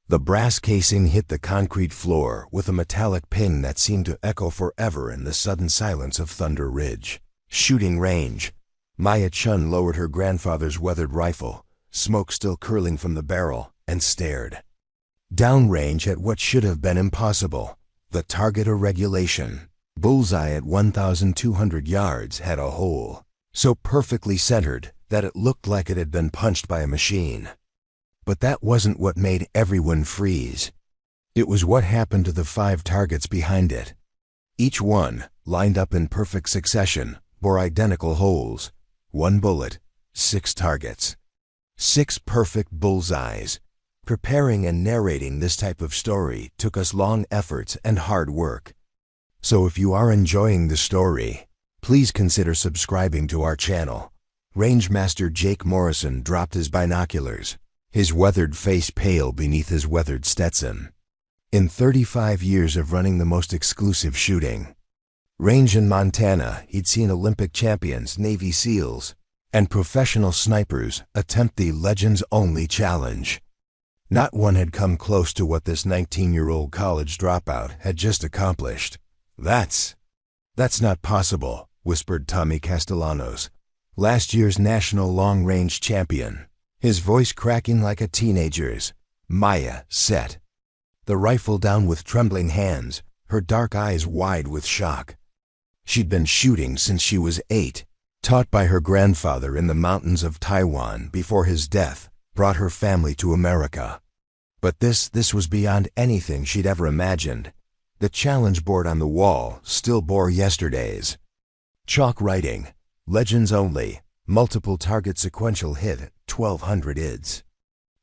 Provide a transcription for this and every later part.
The brass casing hit the concrete floor with a metallic ping that seemed to echo forever in the sudden silence of Thunder Ridge. Shooting range. Chen lowered her grandfather's weathered rifle, smoke still curling from the barrel, and stared. Downrange at what should have been impossible. The target irregulation. Bullseye at 1,200 yards had a hole, so perfectly centered that it looked like it had been punched by a machine. But that wasn't what made everyone freeze. It was what happened to the 5 targets behind it. Each one, lined up in perfect succession, bore identical holes. 1 bullet, 6 targets. 6 perfect bullseyes. Preparing and narrating this type of story took us long efforts and hard work. So if you are enjoying the story, please consider subscribing to our channel. Master Jake Morrison dropped his binoculars, his weathered face pale beneath his weathered Stetson. In 35 years of running the most exclusive shooting range in Montana, he'd seen Olympic champions, Navy SEALs, and professional snipers attempt the legends-only challenge. Not one had come close to what this 19-year-old college dropout had just accomplished. That's not possible, whispered Tommy Castellanos, last year's national long-range champion, his voice cracking like a teenager's. Maya set the rifle down with trembling hands, her dark eyes wide with shock. She'd been shooting since she was 8, taught by her grandfather in the mountains of Taiwan before his death brought her family to America. But this was beyond anything she'd ever imagined. The challenge board on the wall still bore yesterday's chalk writing, legends only, multiple target sequential hit, 1,200 IDs.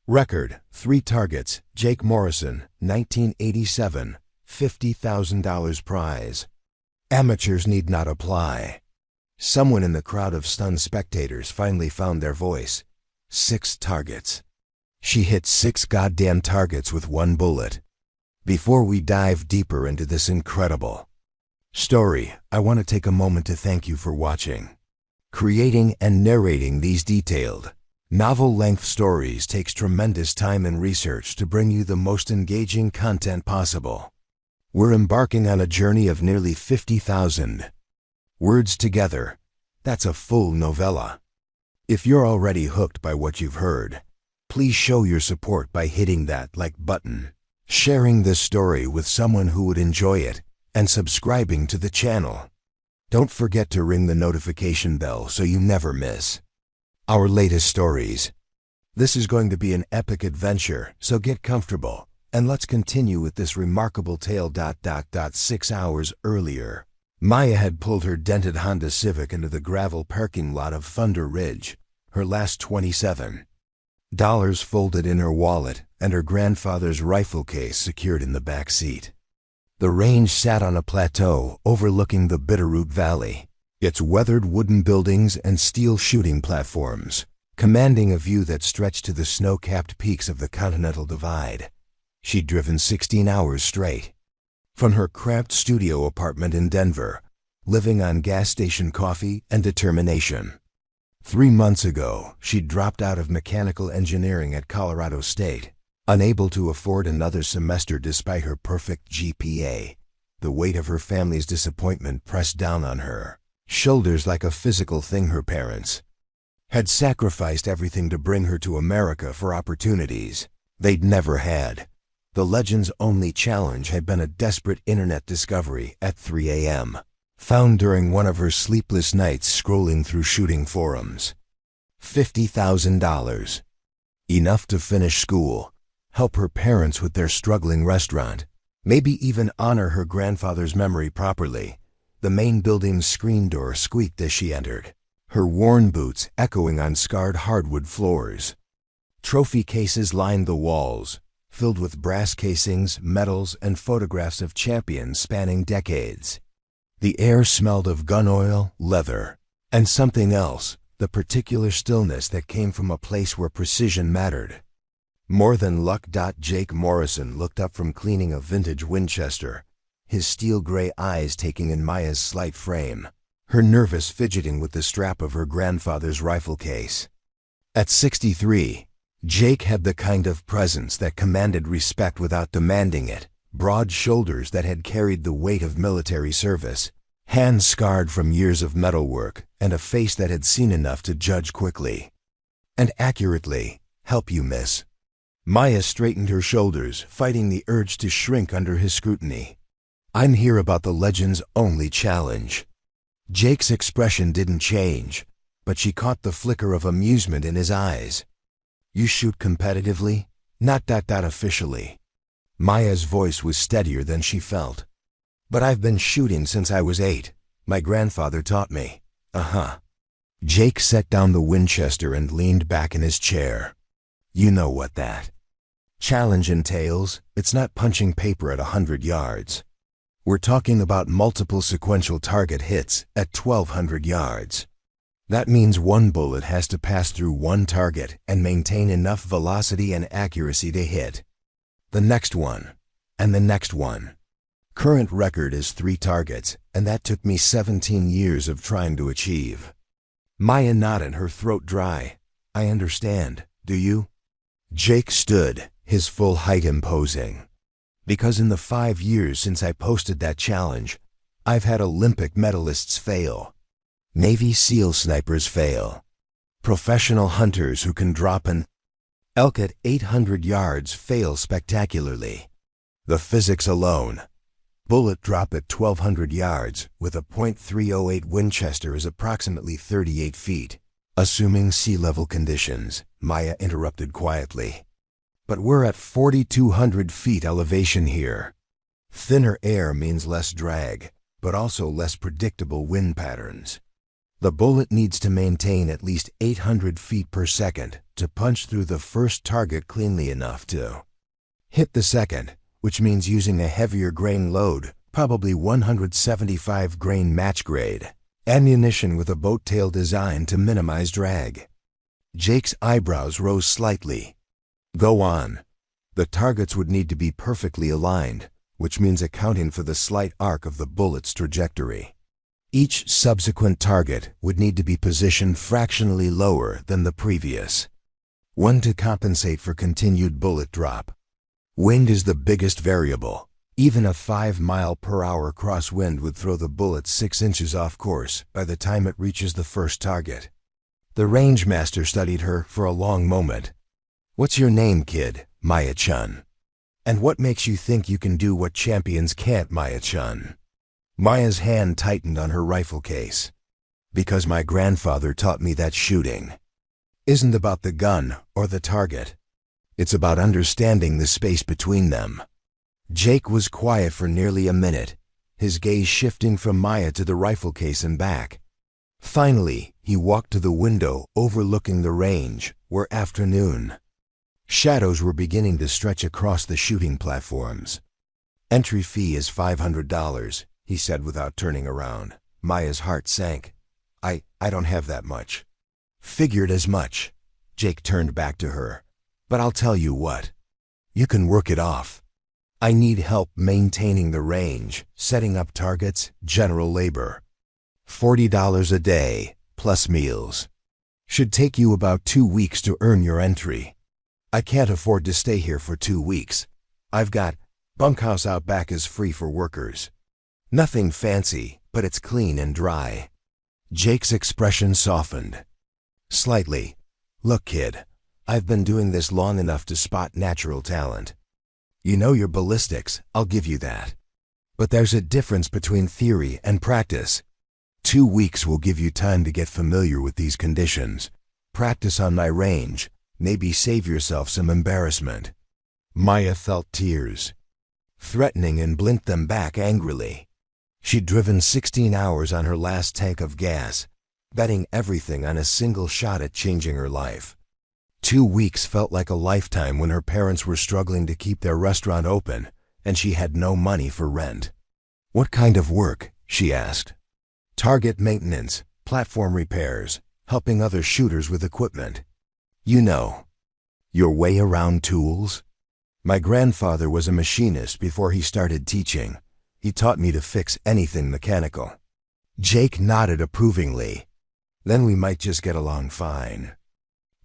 Record, 3 targets, Jake Morrison, 1987, $50,000 prize. Amateurs need not apply. Someone in the crowd of stunned spectators finally found their voice. 6 targets. She hit 6 goddamn targets with 1 bullet. Before we dive deeper into this incredible story, I want to take a moment to thank you for watching. Creating and narrating these detailed, novel-length stories takes tremendous time and research to bring you the most engaging content possible. We're embarking on a journey of nearly 50,000 words together. That's a full novella. If you're already hooked by what you've heard, please show your support by hitting that like button, sharing this story with someone who would enjoy it, and subscribing to the channel. Don't forget to ring the notification bell so you never miss our latest stories. This is going to be an epic adventure, so get comfortable, and let's continue with this remarkable tale. 6 hours earlier, Maya had pulled her dented Honda Civic into the gravel parking lot of Thunder Ridge, her last $27 folded in her wallet and her grandfather's rifle case secured in the back seat. The range sat on a plateau overlooking the Bitterroot Valley, its weathered wooden buildings and steel shooting platforms, commanding a view that stretched to the snow-capped peaks of the Continental Divide. She'd driven 16 hours straight. From her cramped studio apartment in Denver, living on gas station coffee and determination. 3 months ago, she'd dropped out of mechanical engineering at Colorado State, unable to afford another semester despite her perfect GPA. The weight of her family's disappointment pressed down on her shoulders like a physical thing. Her parents had sacrificed everything to bring her to America for opportunities they'd never had. The legends-only challenge had been a desperate internet discovery at 3 a.m., found during one of her sleepless nights scrolling through shooting forums. $50,000. Enough to finish school, help her parents with their struggling restaurant, maybe even honor her grandfather's memory properly. The main building's screen door squeaked as she entered, her worn boots echoing on scarred hardwood floors. Trophy cases lined the walls, filled with brass casings, medals, and photographs of champions spanning decades. The air smelled of gun oil, leather, and something else, the particular stillness that came from a place where precision mattered. More than luck. Jake Morrison looked up from cleaning a vintage Winchester, his steel-gray eyes taking in Maya's slight frame, her nervous fidgeting with the strap of her grandfather's rifle case. At 63, Jake had the kind of presence that commanded respect without demanding it, broad shoulders that had carried the weight of military service, hands scarred from years of metalwork, and a face that had seen enough to judge quickly and accurately. "Help you, miss." Maya straightened her shoulders, fighting the urge to shrink under his scrutiny. "I'm here about the Legend's only challenge." Jake's expression didn't change, but she caught the flicker of amusement in his eyes. "You shoot competitively?" Not officially." Maya's voice was steadier than she felt. "But I've been shooting since I was 8. My grandfather taught me." "Uh-huh." Jake set down the Winchester and leaned back in his chair. "You know what that challenge entails. It's not punching paper at 100 yards. We're talking about multiple sequential target hits at 1,200 yards. That means one bullet has to pass through one target and maintain enough velocity and accuracy to hit the next one, and the next one. Current record is 3 targets, and that took me 17 years of trying to achieve." Maya nodded, her throat dry. "I understand. Do you?" Jake stood, his full height imposing. "Because in the 5 years since I posted that challenge, I've had Olympic medalists fail. Navy SEAL snipers fail. Professional hunters who can drop an elk at 800 yards fail spectacularly. The physics alone. Bullet drop at 1,200 yards with a .308 Winchester is approximately 38 feet. Assuming sea level conditions," Maya interrupted quietly. "But we're at 4,200 feet elevation here. Thinner air means less drag, but also less predictable wind patterns. The bullet needs to maintain at least 800 feet per second to punch through the first target cleanly enough to hit the second, which means using a heavier grain load, probably 175 grain match grade, ammunition with a boat tail design to minimize drag." Jake's eyebrows rose slightly. "Go on." "The targets would need to be perfectly aligned, which means accounting for the slight arc of the bullet's trajectory. Each subsequent target would need to be positioned fractionally lower than the previous one to compensate for continued bullet drop. Wind is the biggest variable. Even a 5-mile-per-hour crosswind would throw the bullet 6 inches off course by the time it reaches the first target." The range master studied her for a long moment. "What's your name, kid?" "Maya Chen." "And what makes you think you can do what champions can't, Maya Chen?" Maya's hand tightened on her rifle case. "Because my grandfather taught me that shooting isn't about the gun or the target. It's about understanding the space between them." Jake was quiet for nearly a minute, his gaze shifting from Maya to the rifle case and back. Finally, he walked to the window overlooking the range, where afternoon shadows were beginning to stretch across the shooting platforms. "Entry fee is $500, he said without turning around. Maya's heart sank. I don't have that much." "Figured as much." Jake turned back to her. "But I'll tell you what. You can work it off. I need help maintaining the range, setting up targets, general labor. $40 a day, plus meals. Should take you about 2 weeks to earn your entry. I can't afford to stay here for 2 weeks. I've got bunkhouse out back is free for workers. Nothing fancy, but it's clean and dry." Jake's expression softened slightly. "Look, kid, I've been doing this long enough to spot natural talent. You know your ballistics, I'll give you that. But there's a difference between theory and practice. 2 weeks will give you time to get familiar with these conditions. Practice on my range, maybe save yourself some embarrassment." Maya felt tears threatening and blinked them back angrily. She'd driven 16 hours on her last tank of gas, betting everything on a single shot at changing her life. 2 weeks felt like a lifetime when her parents were struggling to keep their restaurant open and she had no money for rent. "What kind of work?" she asked. "Target maintenance, platform repairs, helping other shooters with equipment. You know, your way around tools. My grandfather was a machinist before he started teaching. He taught me to fix anything mechanical." Jake nodded approvingly. "Then we might just get along fine."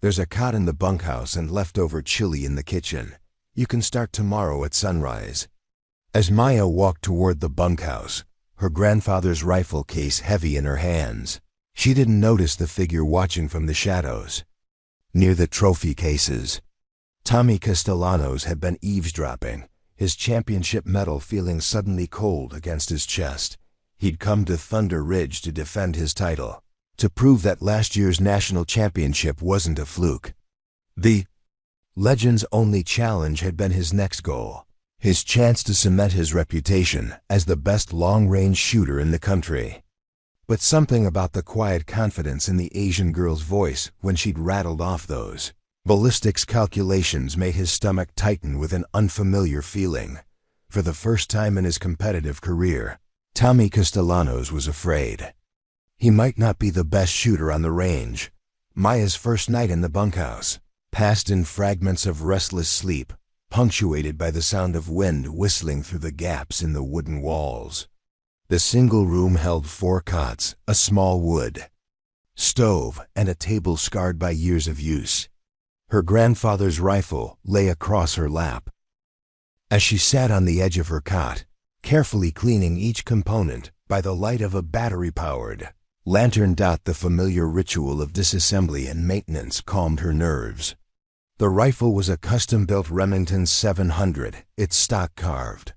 There's a cot in the bunkhouse and leftover chili in the kitchen. You can start tomorrow at sunrise." As Maya walked toward the bunkhouse, her grandfather's rifle case heavy in her hands, she didn't notice the figure watching from the shadows. Near the trophy cases, Tommy Castellanos had been eavesdropping, his championship medal feeling suddenly cold against his chest. He'd come to Thunder Ridge to defend his title, to prove that last year's national championship wasn't a fluke. The legend's only challenge had been his next goal, his chance to cement his reputation as the best long-range shooter in the country. But something about the quiet confidence in the Asian girl's voice when she'd rattled off those ballistics calculations made his stomach tighten with an unfamiliar feeling. For the first time in his competitive career, Tommy Castellanos was afraid. He might not be the best shooter on the range. Maya's first night in the bunkhouse passed in fragments of restless sleep, punctuated by the sound of wind whistling through the gaps in the wooden walls. The single room held 4 cots, a small wood stove, and a table scarred by years of use. Her grandfather's rifle lay across her lap. As she sat on the edge of her cot, carefully cleaning each component by the light of a battery-powered lantern, the familiar ritual of disassembly and maintenance calmed her nerves. The rifle was a custom-built Remington 700, its stock carved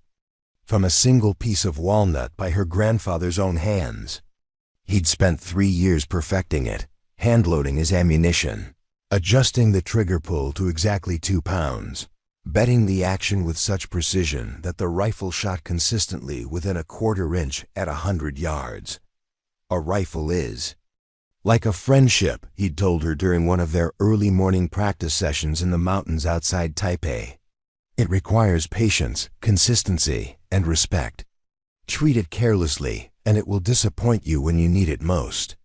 from a single piece of walnut by her grandfather's own hands. He'd spent 3 years perfecting it, hand-loading his ammunition, adjusting the trigger pull to exactly 2 pounds, betting the action with such precision that the rifle shot consistently within a quarter-inch at 100 yards. A rifle is like a friendship, he'd told her during one of their early morning practice sessions in the mountains outside Taipei. It requires patience, consistency, and respect. Treat it carelessly, and it will disappoint you when you need it most.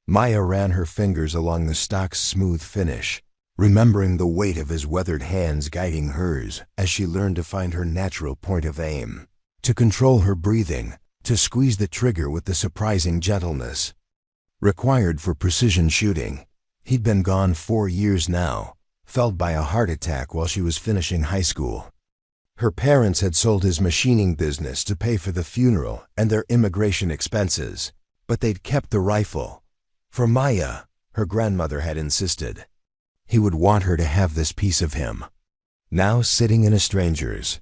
Maya ran her fingers along the stock's smooth finish, remembering the weight of his weathered hands guiding hers as she learned to find her natural point of aim, to control her breathing, to squeeze the trigger with the surprising gentleness required for precision shooting. He'd been gone 4 years now, felled by a heart attack while she was finishing high school. Her parents had sold his machining business to pay for the funeral and their immigration expenses, but they'd kept the rifle. For Maya, her grandmother had insisted. He would want her to have this piece of him. Now sitting in a stranger's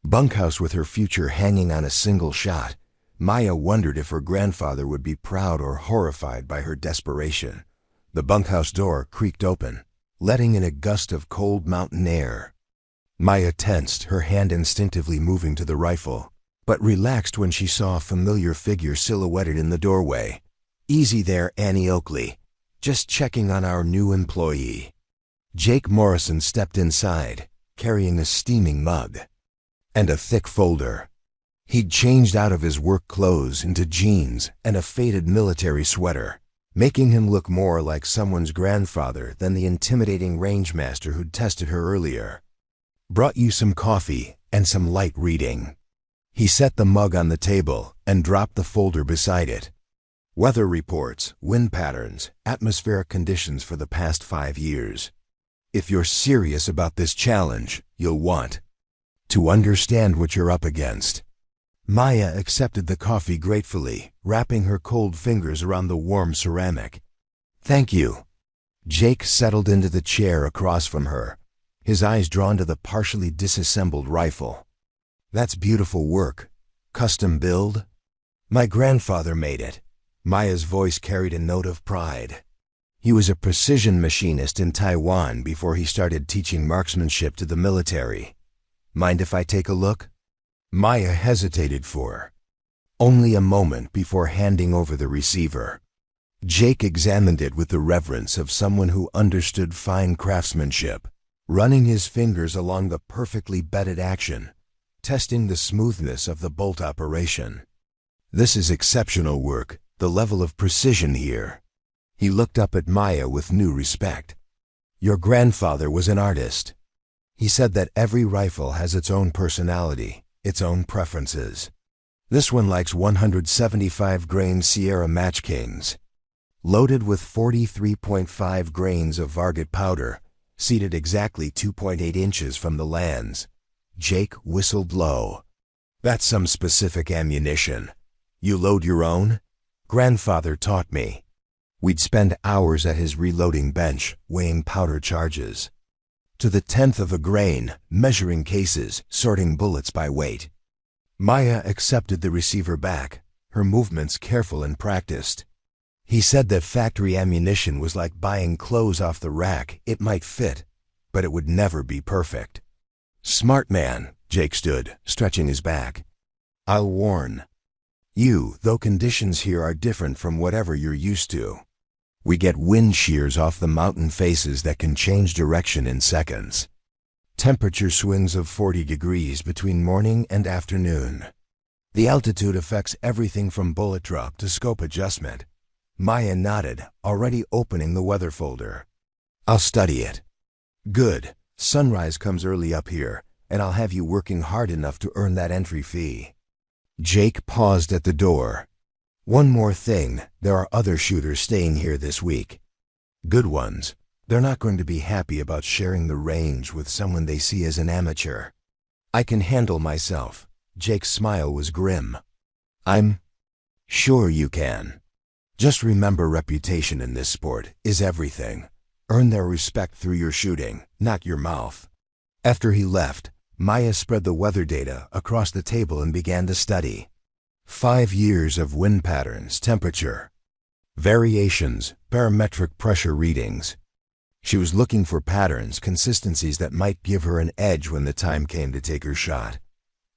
bunkhouse with her future hanging on a single shot, Maya wondered if her grandfather would be proud or horrified by her desperation. The bunkhouse door creaked open, letting in a gust of cold mountain air. Maya tensed, her hand instinctively moving to the rifle, but relaxed when she saw a familiar figure silhouetted in the doorway. "Easy there, Annie Oakley. Just checking on our new employee." Jake Morrison stepped inside, carrying a steaming mug and a thick folder. He'd changed out of his work clothes into jeans and a faded military sweater, making him look more like someone's grandfather than the intimidating rangemaster who'd tested her earlier. "Brought you some coffee and some light reading." He set the mug on the table and dropped the folder beside it. "Weather reports, wind patterns, atmospheric conditions for the past 5 years. If you're serious about this challenge, you'll want to understand what you're up against." Maya accepted the coffee gratefully, wrapping her cold fingers around the warm ceramic. "Thank you." Jake settled into the chair across from her, his eyes drawn to the partially disassembled rifle. "That's beautiful work. Custom build?" "My grandfather made it." Maya's voice carried a note of pride. He was a precision machinist in Taiwan before he started teaching marksmanship to the military. "Mind if I take a look?" Maya hesitated for only a moment before handing over the receiver. Jake examined it with the reverence of someone who understood fine craftsmanship, running his fingers along the perfectly bedded action, testing the smoothness of the bolt operation. "This is exceptional work, the level of precision here." He looked up at Maya with new respect. "Your grandfather was an artist. He said that every rifle has its own personality, its own preferences. This one likes 175 grain Sierra Match Kings. loaded with 43.5 grains of varget powder, seated exactly 2.8 inches from the lands. Jake whistled low. That's some specific ammunition. You load your own? Grandfather taught me. We'd spend hours at his reloading bench, weighing powder charges. To the tenth of a grain, measuring cases, sorting bullets by weight. Maya accepted the receiver back, her movements careful and practiced. He said that factory ammunition was like buying clothes off the rack. It might fit, but it would never be perfect. Smart man, Jake stood, stretching his back. I'll warn you, though conditions here are different from whatever you're used to. We get wind shears off the mountain faces that can change direction in seconds. Temperature swings of 40 degrees between morning and afternoon. The altitude affects everything from bullet drop to scope adjustment. Maya nodded, already opening the weather folder. I'll study it. Good. Sunrise comes early up here, and I'll have you working hard enough to earn that entry fee. Jake paused at the door. One more thing, there are other shooters staying here this week. Good ones. They're not going to be happy about sharing the range with someone they see as an amateur. I can handle myself. Jake's smile was grim. I'm sure you can. Just remember, reputation in this sport is everything. Earn their respect through your shooting, not your mouth. After he left, Maya spread the weather data across the table and began to study. 5 years of wind patterns, temperature, variations, barometric pressure readings. She was looking for patterns, consistencies that might give her an edge when the time came to take her shot.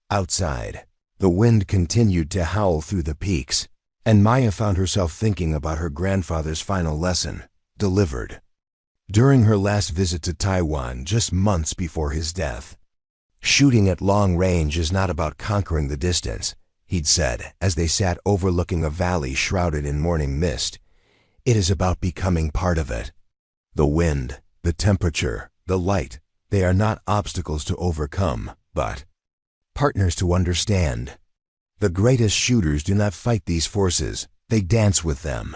Outside, the wind continued to howl through the peaks, and Maya found herself thinking about her grandfather's final lesson, delivered during her last visit to Taiwan just months before his death. Shooting at long range is not about conquering the distance, he'd said as they sat overlooking a valley shrouded in morning mist. It is about becoming part of it. The wind, the temperature, the light, they are not obstacles to overcome, but partners to understand. The greatest shooters do not fight these forces, they dance with them.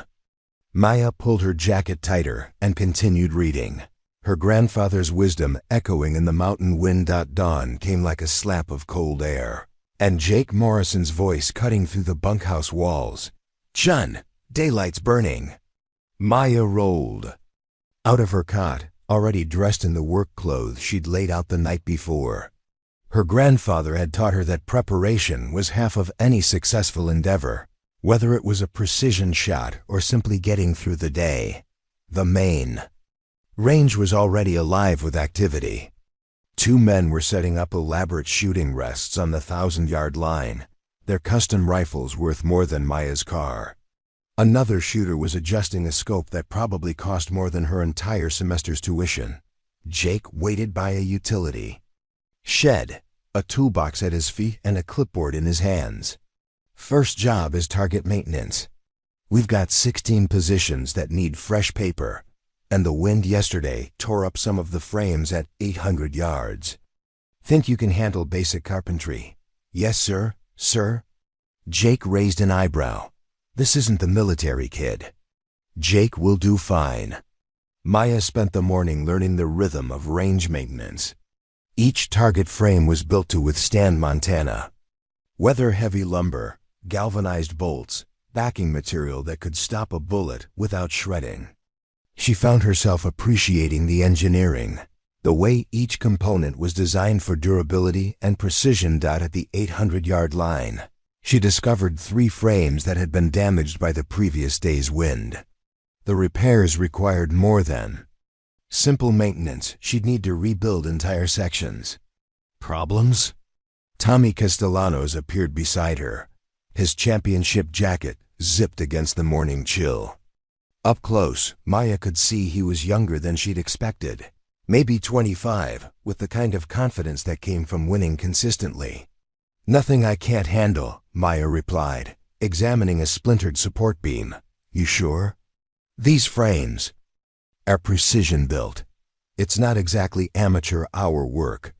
Maya pulled her jacket tighter and continued reading. Her grandfather's wisdom echoing in the mountain wind. Dawn came like a slap of cold air, and Jake Morrison's voice cutting through the bunkhouse walls. Chen, daylight's burning. Maya rolled out of her cot, already dressed in the work clothes she'd laid out the night before. Her grandfather had taught her that preparation was half of any successful endeavor, whether it was a precision shot or simply getting through the day. The main range was already alive with activity. 2 men were setting up elaborate shooting rests on the 1,000-yard line, their custom rifles worth more than Maya's car. Another shooter was adjusting a scope that probably cost more than her entire semester's tuition. Jake waited by a utility shed, a toolbox at his feet and a clipboard in his hands. First job is target maintenance. We've got 16 positions that need fresh paper, and the wind yesterday tore up some of the frames at 800 yards. Think you can handle basic carpentry? Yes, sir, sir. Jake raised an eyebrow. This isn't the military, kid. Jake will do fine. Maya spent the morning learning the rhythm of range maintenance. Each target frame was built to withstand Montana. Weather-heavy lumber, galvanized bolts, backing material that could stop a bullet without shredding. She found herself appreciating the engineering, the way each component was designed for durability and precision. At the 800-yard line, she discovered 3 frames that had been damaged by the previous day's wind. The repairs required more than simple maintenance. She'd need to rebuild entire sections. Problems? Tommy Castellanos appeared beside her, his championship jacket zipped against the morning chill. Up close, Maya could see he was younger than she'd expected, maybe 25, with the kind of confidence that came from winning consistently. Nothing I can't handle, Maya replied, examining a splintered support beam. You sure? These frames are precision built. It's not exactly amateur hour work.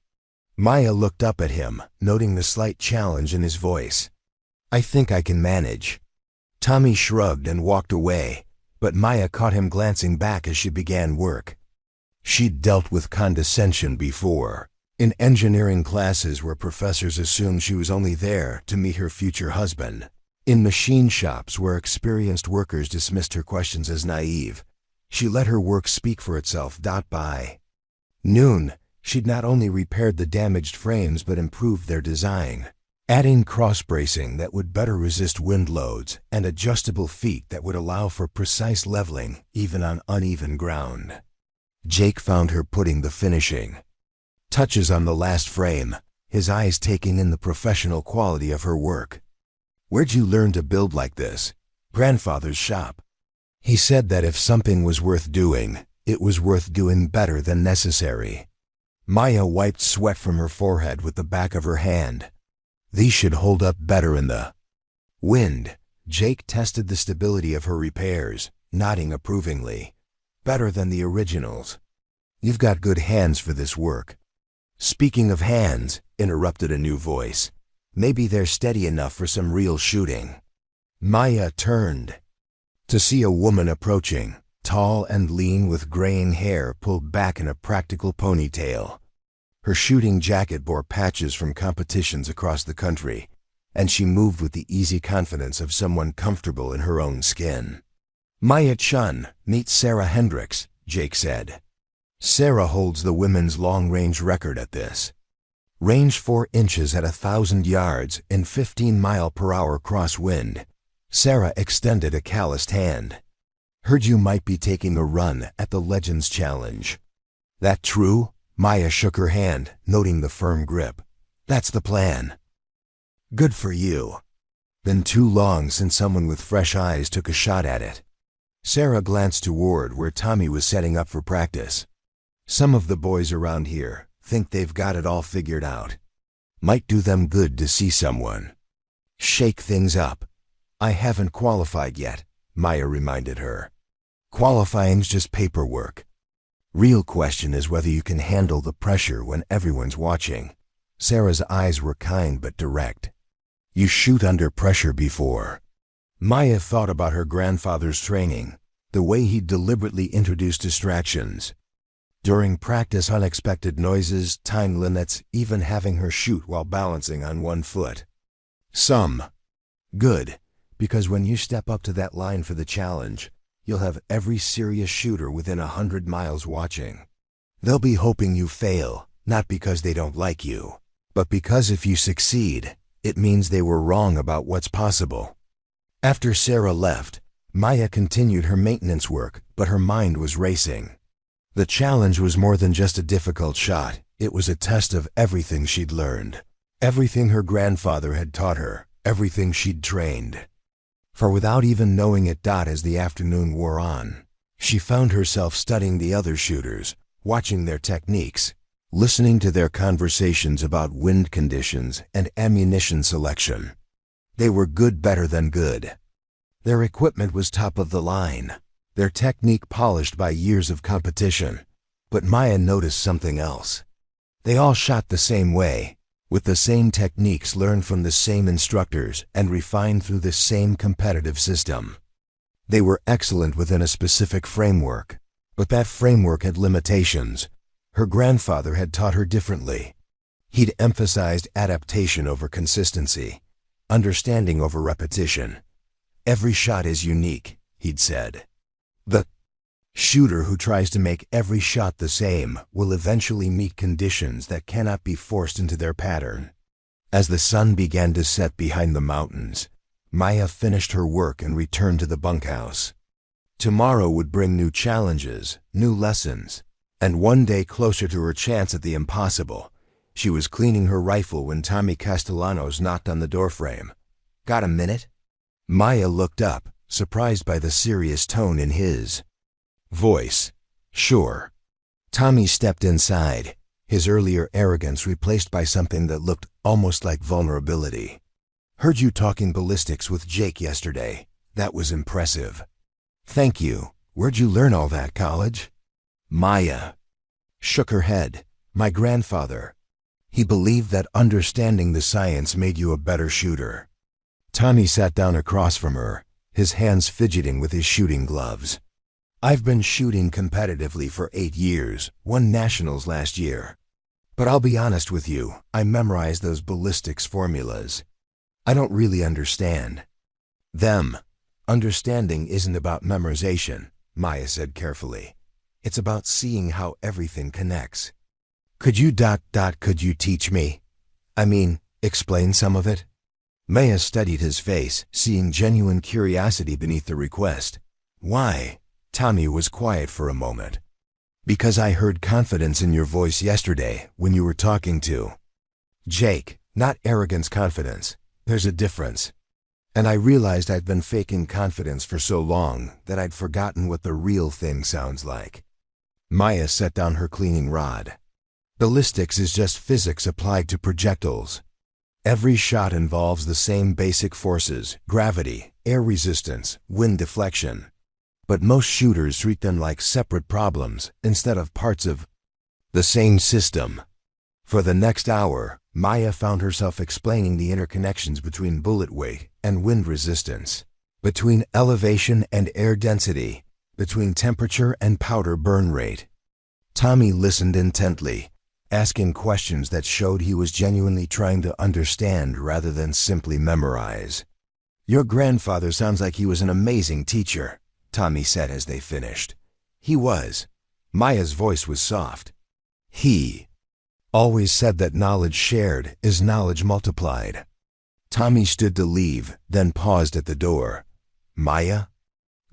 Maya looked up at him, noting the slight challenge in his voice. I think I can manage. Tommy shrugged and walked away, but Maya caught him glancing back as she began work. She'd dealt with condescension before, in engineering classes where professors assumed she was only there to meet her future husband, in machine shops where experienced workers dismissed her questions as naive. She let her work speak for itself. By noon, she'd not only repaired the damaged frames but improved their design, adding cross-bracing that would better resist wind loads and adjustable feet that would allow for precise leveling even on uneven ground. Jake found her putting the finishing touches on the last frame, his eyes taking in the professional quality of her work. "Where'd you learn to build like this?" "Grandfather's shop." He said that if something was worth doing, it was worth doing better than necessary. Maya wiped sweat from her forehead with the back of her hand. "These should hold up better in the wind." Jake tested the stability of her repairs, nodding approvingly. "Better than the originals. You've got good hands for this work." "Speaking of hands," interrupted a new voice, "maybe they're steady enough for some real shooting." Maya turned to see a woman approaching, tall and lean with graying hair pulled back in a practical ponytail. Her shooting jacket bore patches from competitions across the country, and she moved with the easy confidence of someone comfortable in her own skin. "Maya Chen, meet Sarah Hendricks," Jake said. "Sarah holds the women's long-range record at this. Range 4 inches at 1,000 yards in 15-mile-per-hour crosswind." Sarah extended a calloused hand. "Heard you might be taking a run at the Legends Challenge." "That true?" Maya shook her hand, noting the firm grip. "That's the plan." "Good for you. Been too long since someone with fresh eyes took a shot at it." Sarah glanced toward where Tommy was setting up for practice. "Some of the boys around here think they've got it all figured out. Might do them good to see someone shake things up." "I haven't qualified yet," Maya reminded her. "Qualifying's just paperwork. Real question is whether you can handle the pressure when everyone's watching." Sarah's eyes were kind but direct. "You shoot under pressure before." Maya thought about her grandfather's training, the way he deliberately introduced distractions. During practice, unexpected noises, time limits, even having her shoot while balancing on one foot. Some good, because when you step up to that line for the challenge, you'll have every serious shooter within 100 miles watching. They'll be hoping you fail, not because they don't like you, but because if you succeed, it means they were wrong about what's possible. After Sarah left, Maya continued her maintenance work, but her mind was racing. The challenge was more than just a difficult shot. It was a test of everything she'd learned, everything her grandfather had taught her, everything she'd trained. For without even knowing it, as the afternoon wore on, she found herself studying the other shooters, watching their techniques, listening to their conversations about wind conditions and ammunition selection. They were good, better than good. Their equipment was top of the line, their technique polished by years of competition. But Maya noticed something else. They all shot the same way, with the same techniques learned from the same instructors and refined through the same competitive system. They were excellent within a specific framework, but that framework had limitations. Her grandfather had taught her differently. He'd emphasized adaptation over consistency, understanding over repetition. "Every shot is unique," he'd said. "The shooter who tries to make every shot the same will eventually meet conditions that cannot be forced into their pattern." As the sun began to set behind the mountains, Maya finished her work and returned to the bunkhouse. Tomorrow would bring new challenges, new lessons, and one day closer to her chance at the impossible. She was cleaning her rifle when Tommy Castellanos knocked on the doorframe. "Got a minute?" Maya looked up, surprised by the serious tone in his voice. "Sure." Tommy stepped inside, his earlier arrogance replaced by something that looked almost like vulnerability. "Heard you talking ballistics with Jake yesterday. That was impressive." "Thank you. Where'd you learn all that, college?" Maya shook her head. "My grandfather. He believed that understanding the science made you a better shooter." Tommy sat down across from her, his hands fidgeting with his shooting gloves. I've been shooting competitively for 8 years, won nationals last year. But I'll be honest with you, I memorized those ballistics formulas. I don't really understand them. Understanding isn't about memorization, Maya said carefully. It's about seeing how everything connects. Could you teach me? I mean, explain some of it? Maya studied his face, seeing genuine curiosity beneath the request. Why? Tommy was quiet for a moment. Because I heard confidence in your voice yesterday when you were talking to Jake, not arrogance confidence. There's a difference. And I realized I'd been faking confidence for so long that I'd forgotten what the real thing sounds like. Maya set down her cleaning rod. Ballistics is just physics applied to projectiles. Every shot involves the same basic forces: gravity, air resistance, wind deflection. But most shooters treat them like separate problems instead of parts of the same system. For the next hour, Maya found herself explaining the interconnections between bullet weight and wind resistance, between elevation and air density, between temperature and powder burn rate. Tommy listened intently, asking questions that showed he was genuinely trying to understand rather than simply memorize. Your grandfather sounds like he was an amazing teacher, Tommy said as they finished. He was. Maya's voice was soft. He always said that knowledge shared is knowledge multiplied. Tommy stood to leave, then paused at the door. Maya?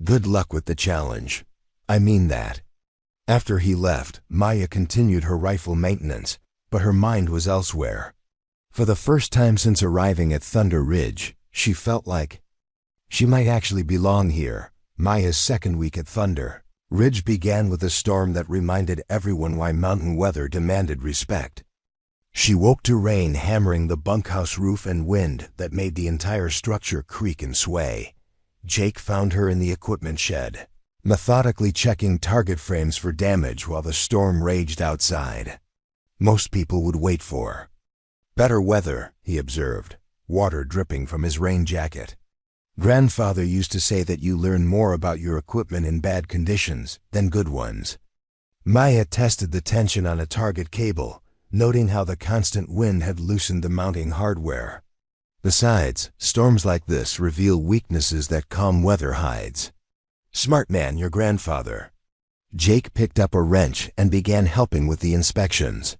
Good luck with the challenge. I mean that. After he left, Maya continued her rifle maintenance, but her mind was elsewhere. For the first time since arriving at Thunder Ridge, she felt like she might actually belong here. Maya's second week at Thunder Ridge began with a storm that reminded everyone why mountain weather demanded respect. She woke to rain hammering the bunkhouse roof and wind that made the entire structure creak and sway. Jake found her in the equipment shed, methodically checking target frames for damage while the storm raged outside. Most people would wait for better weather, he observed, water dripping from his rain jacket. Grandfather used to say that you learn more about your equipment in bad conditions than good ones. Maya tested the tension on a target cable, noting how the constant wind had loosened the mounting hardware. Besides, storms like this reveal weaknesses that calm weather hides. Smart man, your grandfather. Jake picked up a wrench and began helping with the inspections.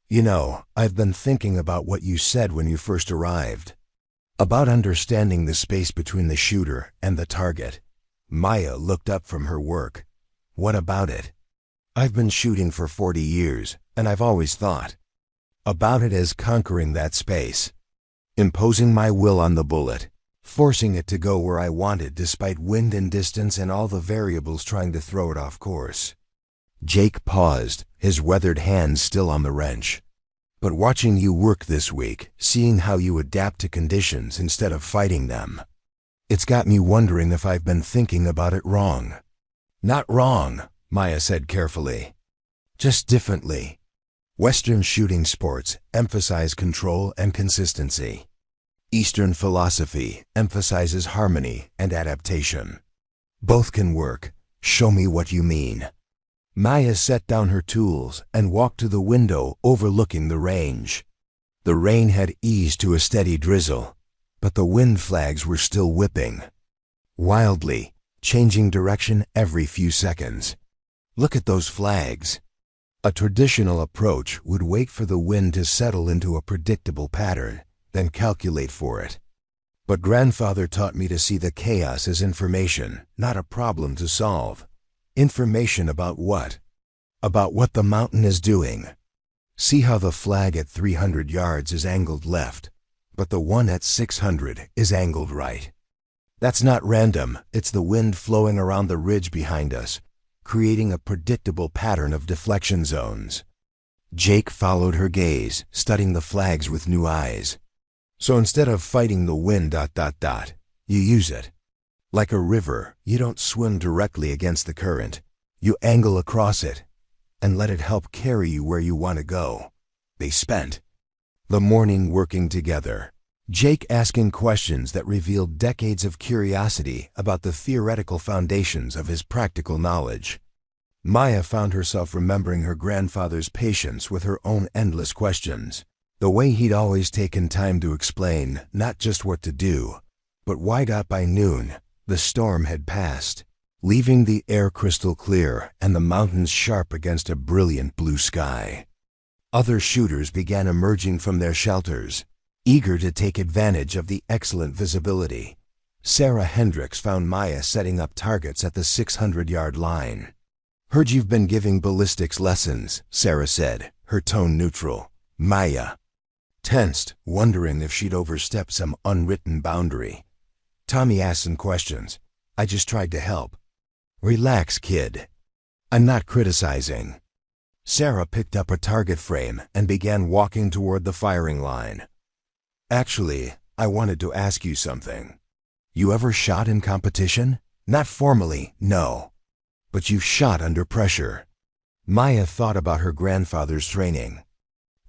You know, I've been thinking about what you said when you first arrived. About understanding the space between the shooter and the target. Maya looked up from her work. What about it? I've been shooting for 40 years, and I've always thought about it as conquering that space. Imposing my will on the bullet, forcing it to go where I wanted despite wind and distance and all the variables trying to throw it off course. Jake paused, his weathered hands still on the wrench. But watching you work this week, seeing how you adapt to conditions instead of fighting them, it's got me wondering if I've been thinking about it wrong. Not wrong, Maya said carefully. Just differently. Western shooting sports emphasize control and consistency. Eastern philosophy emphasizes harmony and adaptation. Both can work. Show me what you mean. Maya set down her tools and walked to the window overlooking the range. The rain had eased to a steady drizzle, but the wind flags were still whipping wildly, changing direction every few seconds. Look at those flags. A traditional approach would wait for the wind to settle into a predictable pattern, then calculate for it. But grandfather taught me to see the chaos as information, not a problem to solve. Information about what? About what the mountain is doing. See how the flag at 300 yards is angled left, but the one at 600 is angled right. That's not random, it's the wind flowing around the ridge behind us, creating a predictable pattern of deflection zones. Jake followed her gaze, studying the flags with new eyes. So instead of fighting the wind, you use it. Like a river, you don't swim directly against the current. You angle across it and let it help carry you where you want to go. They spent the morning working together, Jake asking questions that revealed decades of curiosity about the theoretical foundations of his practical knowledge. Maya found herself remembering her grandfather's patience with her own endless questions. The way he'd always taken time to explain not just what to do, but why. By noon, the storm had passed, leaving the air crystal clear and the mountains sharp against a brilliant blue sky. Other shooters began emerging from their shelters, eager to take advantage of the excellent visibility. Sarah Hendricks found Maya setting up targets at the 600-yard line. "Heard you've been giving ballistics lessons," Sarah said, her tone neutral. Maya tensed, wondering if she'd overstepped some unwritten boundary. Tommy asked some questions. "I just tried to help." "Relax, kid. I'm not criticizing." Sarah picked up a target frame and began walking toward the firing line. "Actually, I wanted to ask you something. You ever shot in competition? Not formally, no. But you've shot under pressure." Maya thought about her grandfather's training,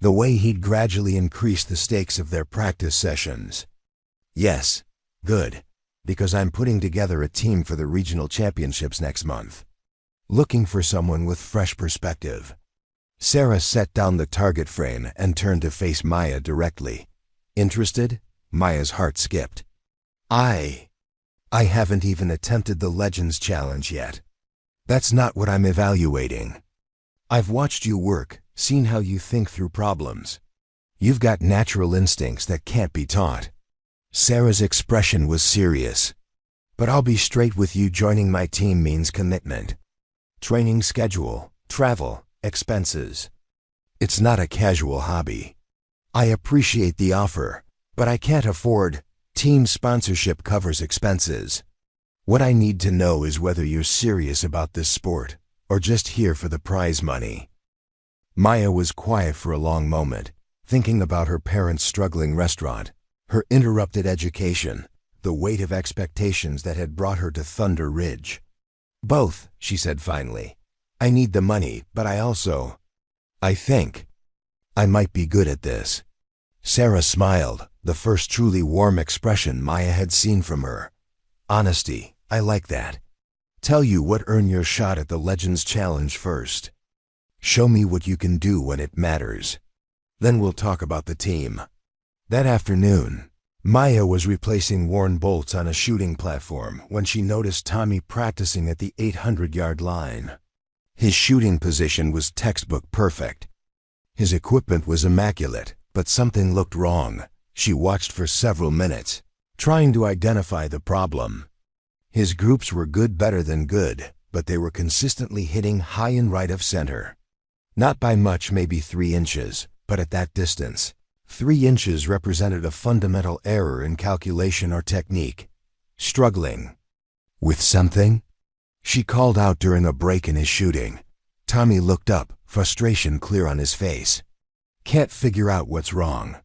the way he'd gradually increased the stakes of their practice sessions. "Yes, good, because I'm putting together a team for the regional championships next month. Looking for someone with fresh perspective." Sarah set down the target frame and turned to face Maya directly. "Interested?" Maya's heart skipped. I haven't even attempted the Legends Challenge yet. That's not what I'm evaluating. I've watched you work, seen how you think through problems. You've got natural instincts that can't be taught." Sarah's expression was serious. "But I'll be straight with you, joining my team means commitment. Training schedule, travel, expenses. It's not a casual hobby. I appreciate the offer, but I can't afford. Team sponsorship covers expenses. What I need to know is whether you're serious about this sport, or just here for the prize money." Maya was quiet for a long moment, thinking about her parents' struggling restaurant, her interrupted education, the weight of expectations that had brought her to Thunder Ridge. "Both," she said finally. "I need the money, but I think I might be good at this." Sarah smiled, the first truly warm expression Maya had seen from her. "Honesty, I like that. Tell you what, earn your shot at the Legends Challenge first. Show me what you can do when it matters. Then we'll talk about the team." That afternoon, Maya was replacing worn bolts on a shooting platform when she noticed Tommy practicing at the 800-yard line. His shooting position was textbook perfect. His equipment was immaculate, but something looked wrong. She watched for several minutes, trying to identify the problem. His groups were good, better than good, but they were consistently hitting high and right of center. Not by much, maybe 3 inches, but at that distance, 3 inches represented a fundamental error in calculation or technique. "Struggling with something?" she called out during a break in his shooting. Tommy looked up, frustration clear on his face. "Can't figure out what's wrong.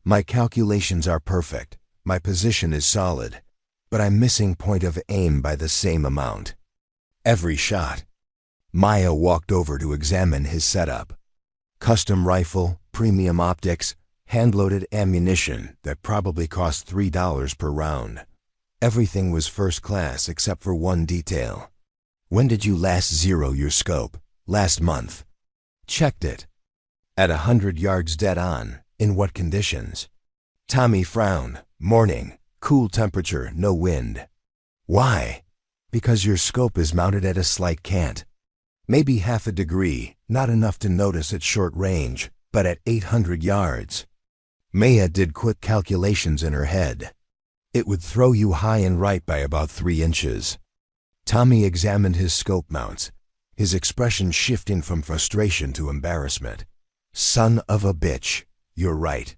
My calculations are perfect, my position is solid, but I'm missing point of aim by the same amount. Every shot." Maya walked over to examine his setup. Custom rifle, premium optics, hand-loaded ammunition that probably cost $3 per round. Everything was first class except for one detail. "When did you last zero your scope?" "Last month." "Checked it." "At 100 yards dead on. In what conditions?" Tommy frowned. "Morning, cool temperature, no wind." "Why?" "Because your scope is mounted at a slight cant. Maybe half a degree, not enough to notice at short range, but at 800 yards. Maya did quick calculations in her head. It would throw you high and right by about 3 inches. Tommy examined his scope mounts, his expression shifting from frustration to embarrassment. "Son of a bitch, you're right.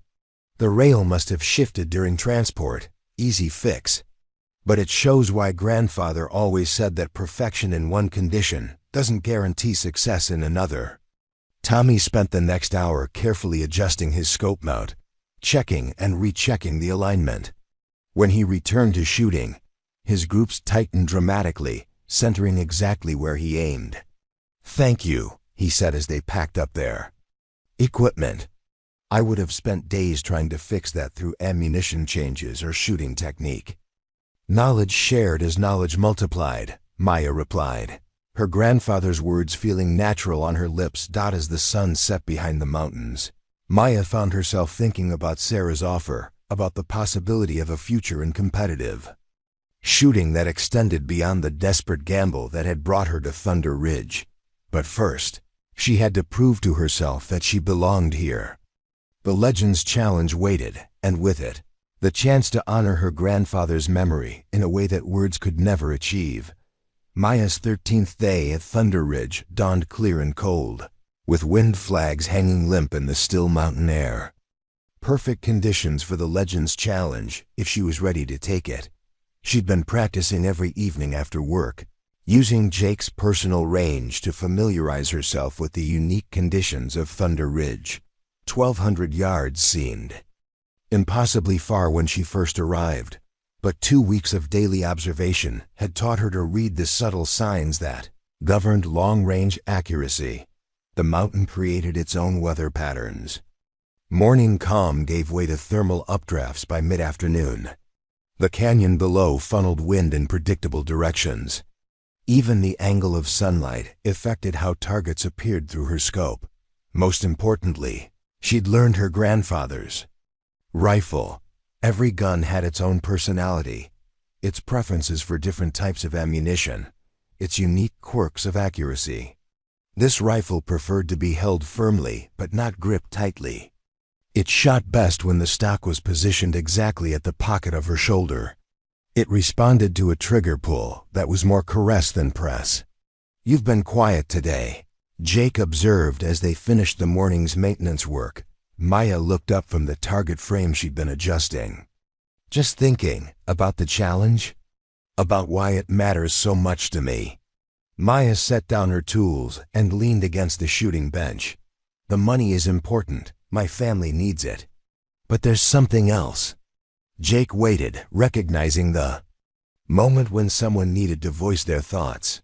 The rail must have shifted during transport. Easy fix. But it shows why grandfather always said that perfection in one condition doesn't guarantee success in another." Tommy spent the next hour carefully adjusting his scope mount, checking and rechecking the alignment. When he returned to shooting, his groups tightened dramatically, centering exactly where he aimed. "Thank you," he said as they packed up their equipment. I would have spent days trying to fix that through ammunition changes or shooting technique. Knowledge shared is knowledge multiplied, Maya replied, her grandfather's words feeling natural on her lips as the sun set behind the mountains. Maya found herself thinking about Sarah's offer, about the possibility of a future in competitive shooting that extended beyond the desperate gamble that had brought her to Thunder Ridge. But first, she had to prove to herself that she belonged here. The Legends Challenge waited, and with it, the chance to honor her grandfather's memory in a way that words could never achieve. Maya's 13th day at Thunder Ridge dawned clear and cold, with wind flags hanging limp in the still mountain air. Perfect conditions for the Legends Challenge if she was ready to take it. She'd been practicing every evening after work, using Jake's personal range to familiarize herself with the unique conditions of Thunder Ridge. 1,200 yards seemed impossibly far when she first arrived, but 2 weeks of daily observation had taught her to read the subtle signs that governed long-range accuracy. The mountain created its own weather patterns. Morning calm gave way to thermal updrafts by mid-afternoon. The canyon below funneled wind in predictable directions. Even the angle of sunlight affected how targets appeared through her scope. Most importantly, she'd learned her grandfather's rifle. Every gun had its own personality, its preferences for different types of ammunition, its unique quirks of accuracy. This rifle preferred to be held firmly but not gripped tightly. It shot best when the stock was positioned exactly at the pocket of her shoulder. It responded to a trigger pull that was more caress than press. "You've been quiet today," Jake observed as they finished the morning's maintenance work. Maya looked up from the target frame she'd been adjusting. "Just thinking about the challenge? About why it matters so much to me." Maya set down her tools and leaned against the shooting bench. "The money is important. My family needs it. But there's something else." Jake waited, recognizing the moment when someone needed to voice their thoughts.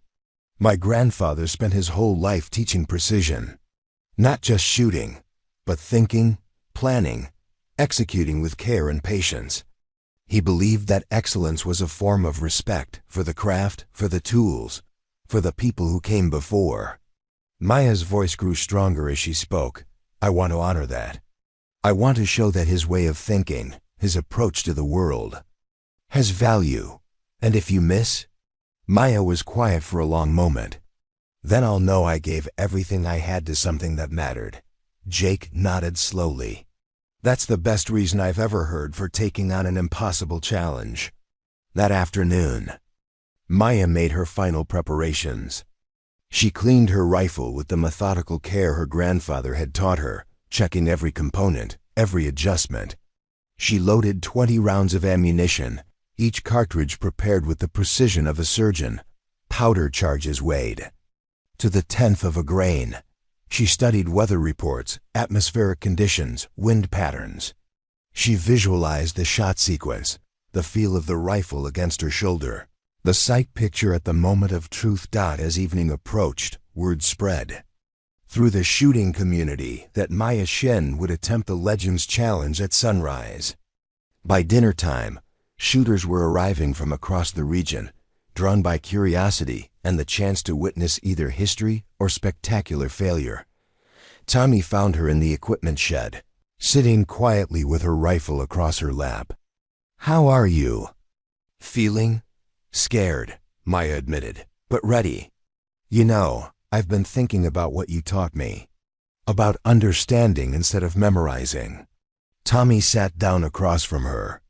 "My grandfather spent his whole life teaching precision. Not just shooting, but thinking, planning, executing with care and patience. He believed that excellence was a form of respect for the craft, for the tools, for the people who came before." Maya's voice grew stronger as she spoke. "I want to honor that. I want to show that his way of thinking, his approach to the world, has value. And if you miss..." Maya was quiet for a long moment. "Then I'll know I gave everything I had to something that mattered." Jake nodded slowly. "That's the best reason I've ever heard for taking on an impossible challenge." That afternoon, Maya made her final preparations. She cleaned her rifle with the methodical care her grandfather had taught her, checking every component, every adjustment. She loaded 20 rounds of ammunition, each cartridge prepared with the precision of a surgeon, powder charges weighed to the 10th of a grain. She studied weather reports, atmospheric conditions, wind patterns. She visualized the shot sequence, the feel of the rifle against her shoulder, the sight picture at the moment of truth. As evening approached, word spread through the shooting community that Chen would attempt the Legends Challenge at sunrise. By dinner time, shooters were arriving from across the region, drawn by curiosity and the chance to witness either history or spectacular failure. Tommy found her in the equipment shed, sitting quietly with her rifle across her lap. "How are you?" "Feeling?" "Scared," Maya admitted, "but ready. You know, I've been thinking about what you taught me. About understanding instead of memorizing." Tommy sat down across from her.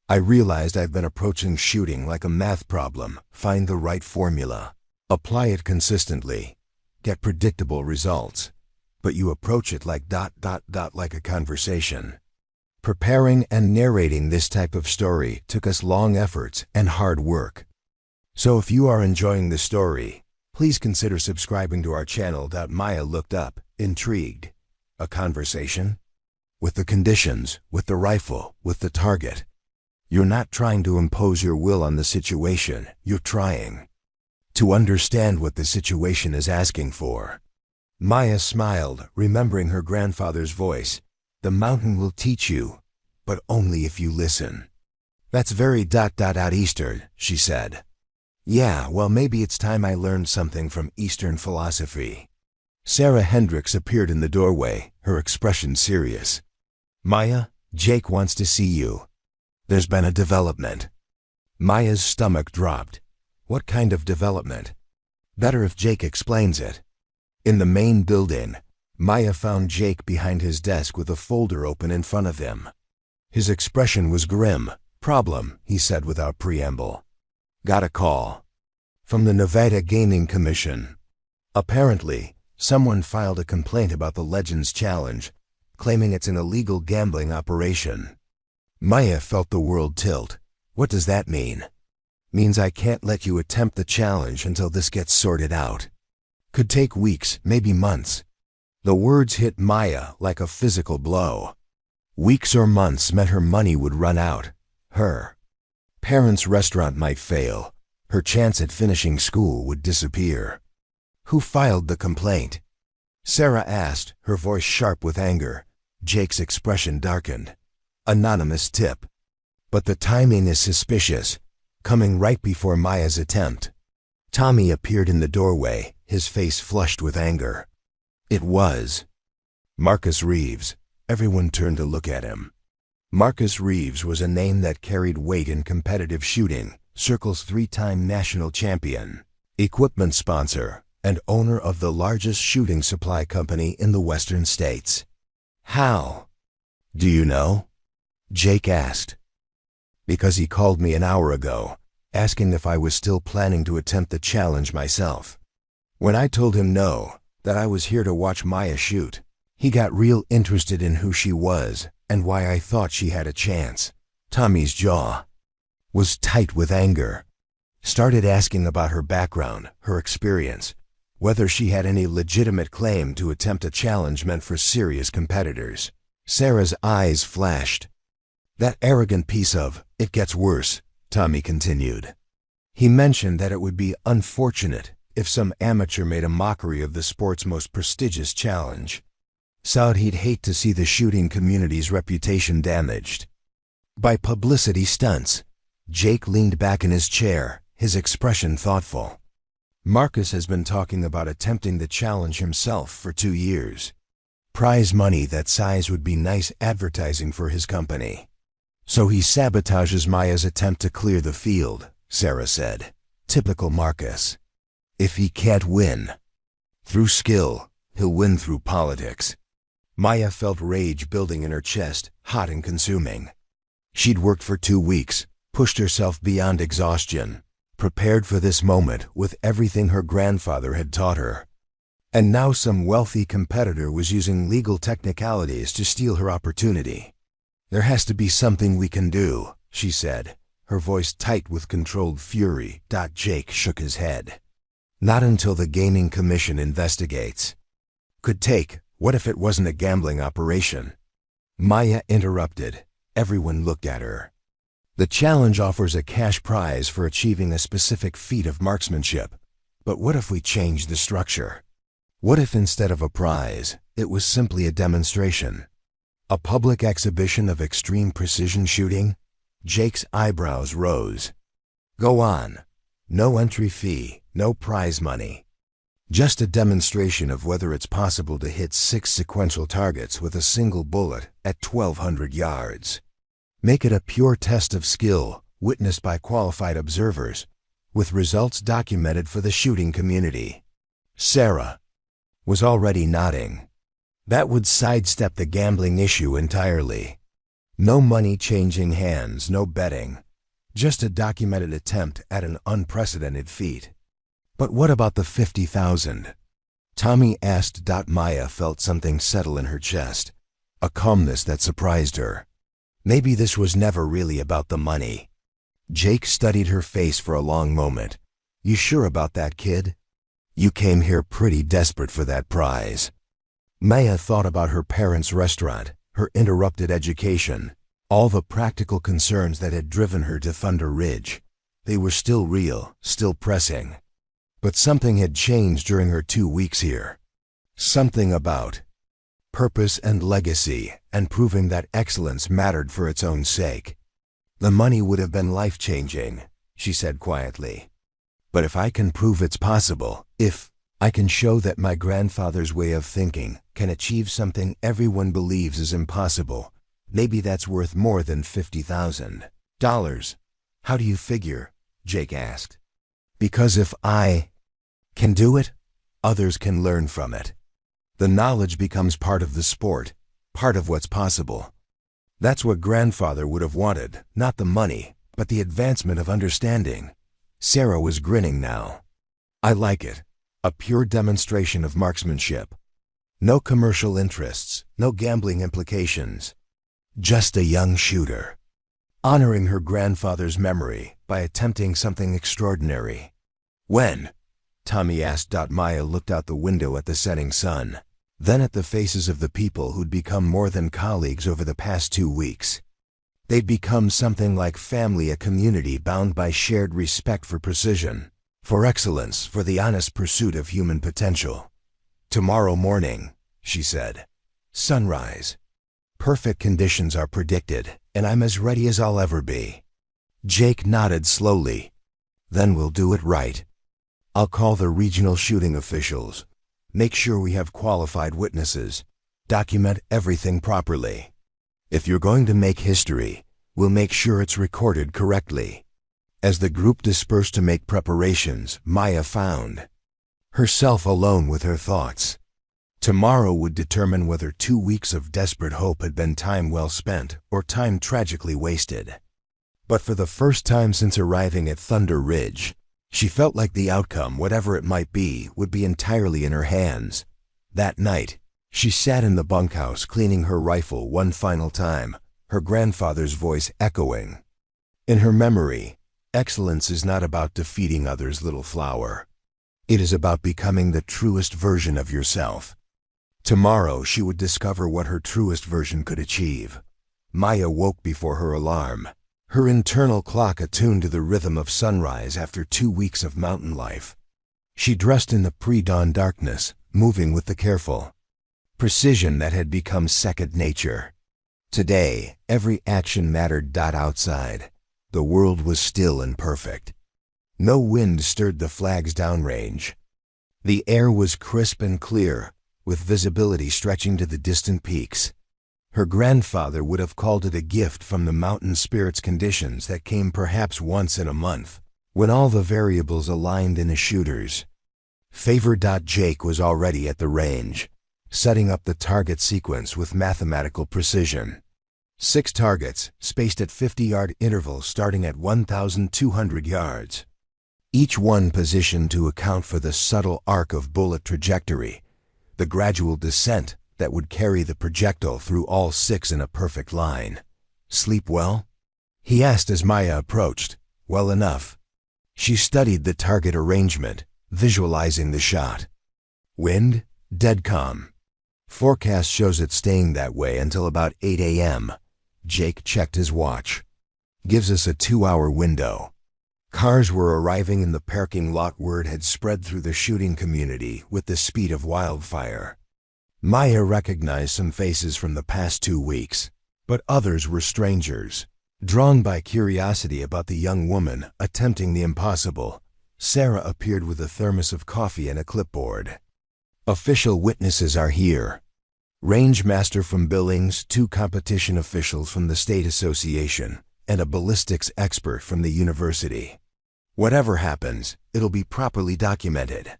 "I realized I've been approaching shooting like a math problem. Find the right formula. Apply it consistently. Get predictable results. But you approach it like like a conversation." Preparing and narrating this type of story took us long efforts and hard work. So if you are enjoying the story, please consider subscribing to our channel. Maya looked up, intrigued. "A conversation? With the conditions, with the rifle, with the target. You're not trying to impose your will on the situation, you're trying to understand what the situation is asking for." Maya smiled, remembering her grandfather's voice. The mountain will teach you, but only if you listen. That's very Eastern, she said. Yeah, well, maybe it's time I learned something from Eastern philosophy. Sarah Hendricks appeared in the doorway, her expression serious. Maya, Jake wants to see you. There's been a development. Maya's stomach dropped. What kind of development? Better if Jake explains it. In the main building, Maya found Jake behind his desk with a folder open in front of him. His expression was grim. Problem, he said without preamble. Got a call. From the Nevada Gaming Commission. Apparently, someone filed a complaint about the Legends Challenge, claiming it's an illegal gambling operation. Maya felt the world tilt. What does that mean? Means I can't let you attempt the challenge until this gets sorted out. Could take weeks, maybe months. The words hit Maya like a physical blow. Weeks or months meant her money would run out. Her parents' restaurant might fail. Her chance at finishing school would disappear. Who filed the complaint? Sarah asked, her voice sharp with anger. Jake's expression darkened. Anonymous tip. But the timing is suspicious, coming right before Maya's attempt. Tommy appeared in the doorway, his face flushed with anger. It was Marcus Reeves. Everyone turned to look at him. Marcus Reeves was a name that carried weight in competitive shooting, Circle's 3-time national champion, equipment sponsor, and owner of the largest shooting supply company in the Western states. How? Do you know? Jake asked. Because he called me an hour ago, asking if I was still planning to attempt the challenge myself. When I told him no, that I was here to watch Maya shoot, he got real interested in who she was and why I thought she had a chance. Tommy's jaw was tight with anger. Started asking about her background, her experience, whether she had any legitimate claim to attempt a challenge meant for serious competitors. Sarah's eyes flashed. That arrogant piece of, it gets worse, Tommy continued. He mentioned that it would be unfortunate if some amateur made a mockery of the sport's most prestigious challenge. Said he'd hate to see the shooting community's reputation damaged by publicity stunts. Jake leaned back in his chair, his expression thoughtful. Marcus has been talking about attempting the challenge himself for 2 years. Prize money that size would be nice advertising for his company. So he sabotages Maya's attempt to clear the field, Sarah said. Typical Marcus. If he can't win through skill, he'll win through politics. Maya felt rage building in her chest, hot and consuming. She'd worked for 2 weeks, pushed herself beyond exhaustion, prepared for this moment with everything her grandfather had taught her. And now some wealthy competitor was using legal technicalities to steal her opportunity. There has to be something we can do, she said, her voice tight with controlled fury. Jake shook his head. Not until the Gaming Commission investigates. Could take, what if it wasn't a gambling operation? Maya interrupted. Everyone looked at her. The challenge offers a cash prize for achieving a specific feat of marksmanship. But what if we change the structure? What if instead of a prize, it was simply a demonstration? A public exhibition of extreme precision shooting? Jake's eyebrows rose. Go on. No entry fee, no prize money. Just a demonstration of whether it's possible to hit 6 sequential targets with a single bullet at 1,200 yards. Make it a pure test of skill, witnessed by qualified observers, with results documented for the shooting community. Sarah was already nodding. That would sidestep the gambling issue entirely. No money changing hands, no betting. Just a documented attempt at an unprecedented feat. But what about the 50,000? Tommy asked. Maya felt something settle in her chest, a calmness that surprised her. Maybe this was never really about the money. Jake studied her face for a long moment. You sure about that, kid? You came here pretty desperate for that prize. Maya thought about her parents' restaurant, her interrupted education, all the practical concerns that had driven her to Thunder Ridge. They were still real, still pressing. But something had changed during her 2 weeks here. Something about purpose and legacy, and proving that excellence mattered for its own sake. The money would have been life-changing, she said quietly. But if I can prove it's possible, if I can show that my grandfather's way of thinking can achieve something everyone believes is impossible, maybe that's worth more than $50,000. How do you figure? Jake asked. Because if I can do it, others can learn from it. The knowledge becomes part of the sport, part of what's possible. That's what grandfather would have wanted, not the money, but the advancement of understanding. Sarah was grinning now. I like it. A pure demonstration of marksmanship. No commercial interests, no gambling implications. Just a young shooter, honoring her grandfather's memory by attempting something extraordinary. When? Tommy asked. Maya looked out the window at the setting sun, then at the faces of the people who'd become more than colleagues over the past 2 weeks. They'd become something like family, a community bound by shared respect for precision, for excellence, for the honest pursuit of human potential. Tomorrow morning, she said. Sunrise. Perfect conditions are predicted, and I'm as ready as I'll ever be. Jake nodded slowly. Then we'll do it right. I'll call the regional shooting officials. Make sure we have qualified witnesses. Document everything properly. If you're going to make history, we'll make sure it's recorded correctly. As the group dispersed to make preparations, Maya found herself alone with her thoughts. Tomorrow would determine whether 2 weeks of desperate hope had been time well spent or time tragically wasted. But for the first time since arriving at Thunder Ridge, she felt like the outcome, whatever it might be, would be entirely in her hands. That night, she sat in the bunkhouse cleaning her rifle one final time, her grandfather's voice echoing. In her memory, excellence is not about defeating others, little flower. It is about becoming the truest version of yourself. Tomorrow she would discover what her truest version could achieve. Maya woke before her alarm, her internal clock attuned to the rhythm of sunrise after 2 weeks of mountain life. She dressed in the pre-dawn darkness, moving with the careful precision that had become second nature. Today, every action mattered. Outside, the world was still and perfect. No wind stirred the flag's downrange. The air was crisp and clear, with visibility stretching to the distant peaks. Her grandfather would have called it a gift from the mountain spirit's conditions that came perhaps once in a month, when all the variables aligned in a shooter's favor. Jake was already at the range, setting up the target sequence with mathematical precision. 6 targets, spaced at 50-yard intervals starting at 1,200 yards. Each one positioned to account for the subtle arc of bullet trajectory, the gradual descent that would carry the projectile through all 6 in a perfect line. Sleep well? He asked as Maya approached. Well enough. She studied the target arrangement, visualizing the shot. Wind? Dead calm. Forecast shows it staying that way until about 8 a.m. Jake checked his watch. Gives us a 2-hour window. Cars were arriving in the parking lot. Word had spread through the shooting community with the speed of wildfire. Maya recognized some faces from the past 2 weeks, but others were strangers. Drawn by curiosity about the young woman attempting the impossible, Sarah appeared with a thermos of coffee and a clipboard. Official witnesses are here. Range master from Billings, 2 competition officials from the state association, and a ballistics expert from the university. Whatever happens, it'll be properly documented.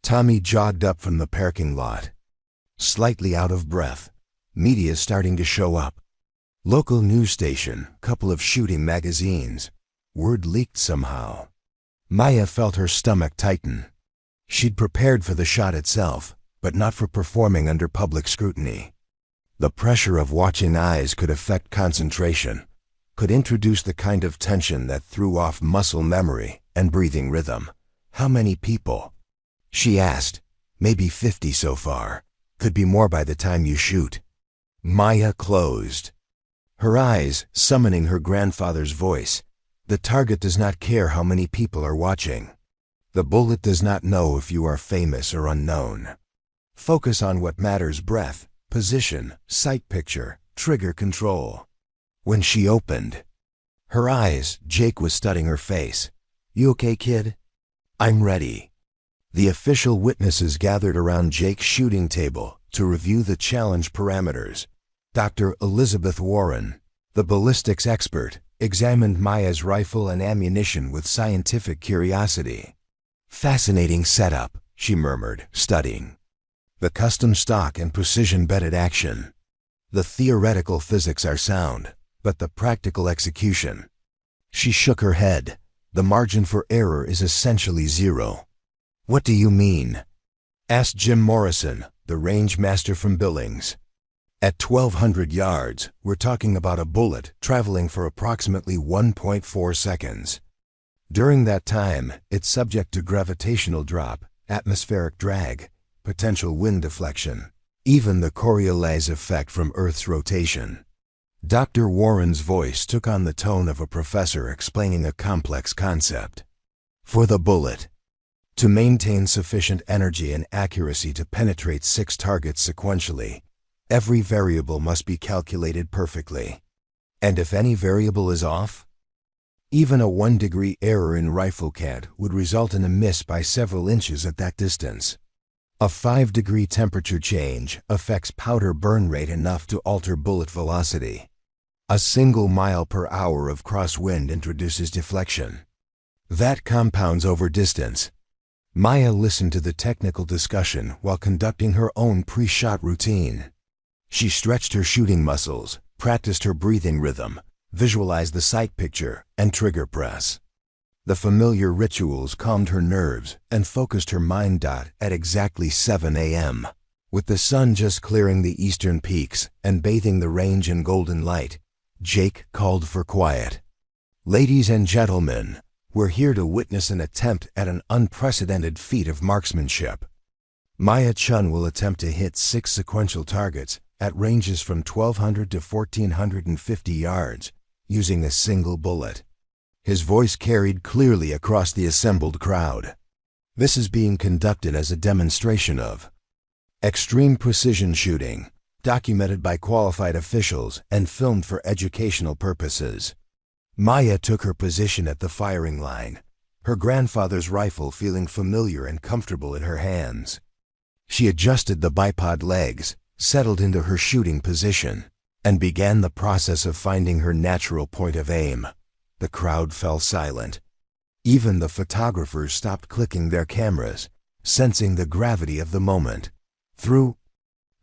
Tommy jogged up from the parking lot, slightly out of breath. Media starting to show up. Local news station, couple of shooting magazines. Word leaked somehow. Maya felt her stomach tighten. She'd prepared for the shot itself, but not for performing under public scrutiny. The pressure of watching eyes could affect concentration, could introduce the kind of tension that threw off muscle memory and breathing rhythm. How many people? She asked. Maybe 50 so far. Could be more by the time you shoot. Maya closed her eyes, summoning her grandfather's voice. The target does not care how many people are watching. The bullet does not know if you are famous or unknown. Focus on what matters. Breath, position, sight picture, trigger control. When she opened her eyes, Jake was studying her face. "You okay, kid?" "I'm ready." The official witnesses gathered around Jake's shooting table to review the challenge parameters. Dr. Elizabeth Warren, the ballistics expert, examined Maya's rifle and ammunition with scientific curiosity. "Fascinating setup," she murmured, studying the custom stock and precision-bedded action. "The theoretical physics are sound, but the practical execution." She shook her head. "The margin for error is essentially zero." "What do you mean?" asked Jim Morrison, the range master from Billings. "At 1,200 yards, we're talking about a bullet traveling for approximately 1.4 seconds. During that time, it's subject to gravitational drop, atmospheric drag, potential wind deflection, even the Coriolis effect from Earth's rotation." Dr. Warren's voice took on the tone of a professor explaining a complex concept. "For the bullet to maintain sufficient energy and accuracy to penetrate 6 targets sequentially, every variable must be calculated perfectly. And if any variable is off, even a 1-degree error in rifle CAD would result in a miss by several inches at that distance. A 5-degree temperature change affects powder burn rate enough to alter bullet velocity. A single mile per hour of crosswind introduces deflection. That compounds over distance." Maya listened to the technical discussion while conducting her own pre-shot routine. She stretched her shooting muscles, practiced her breathing rhythm, visualized the sight picture, and trigger press. The familiar rituals calmed her nerves and focused her mind. At exactly 7 a.m., with the sun just clearing the eastern peaks and bathing the range in golden light, Jake called for quiet. "Ladies and gentlemen, we're here to witness an attempt at an unprecedented feat of marksmanship. Maya Chen will attempt to hit 6 sequential targets at ranges from 1,200 to 1,450 yards using a single bullet." His voice carried clearly across the assembled crowd. "This is being conducted as a demonstration of extreme precision shooting, documented by qualified officials and filmed for educational purposes." Maya took her position at the firing line, her grandfather's rifle feeling familiar and comfortable in her hands. She adjusted the bipod legs, settled into her shooting position, and began the process of finding her natural point of aim. The crowd fell silent. Even the photographers stopped clicking their cameras, sensing the gravity of the moment. Through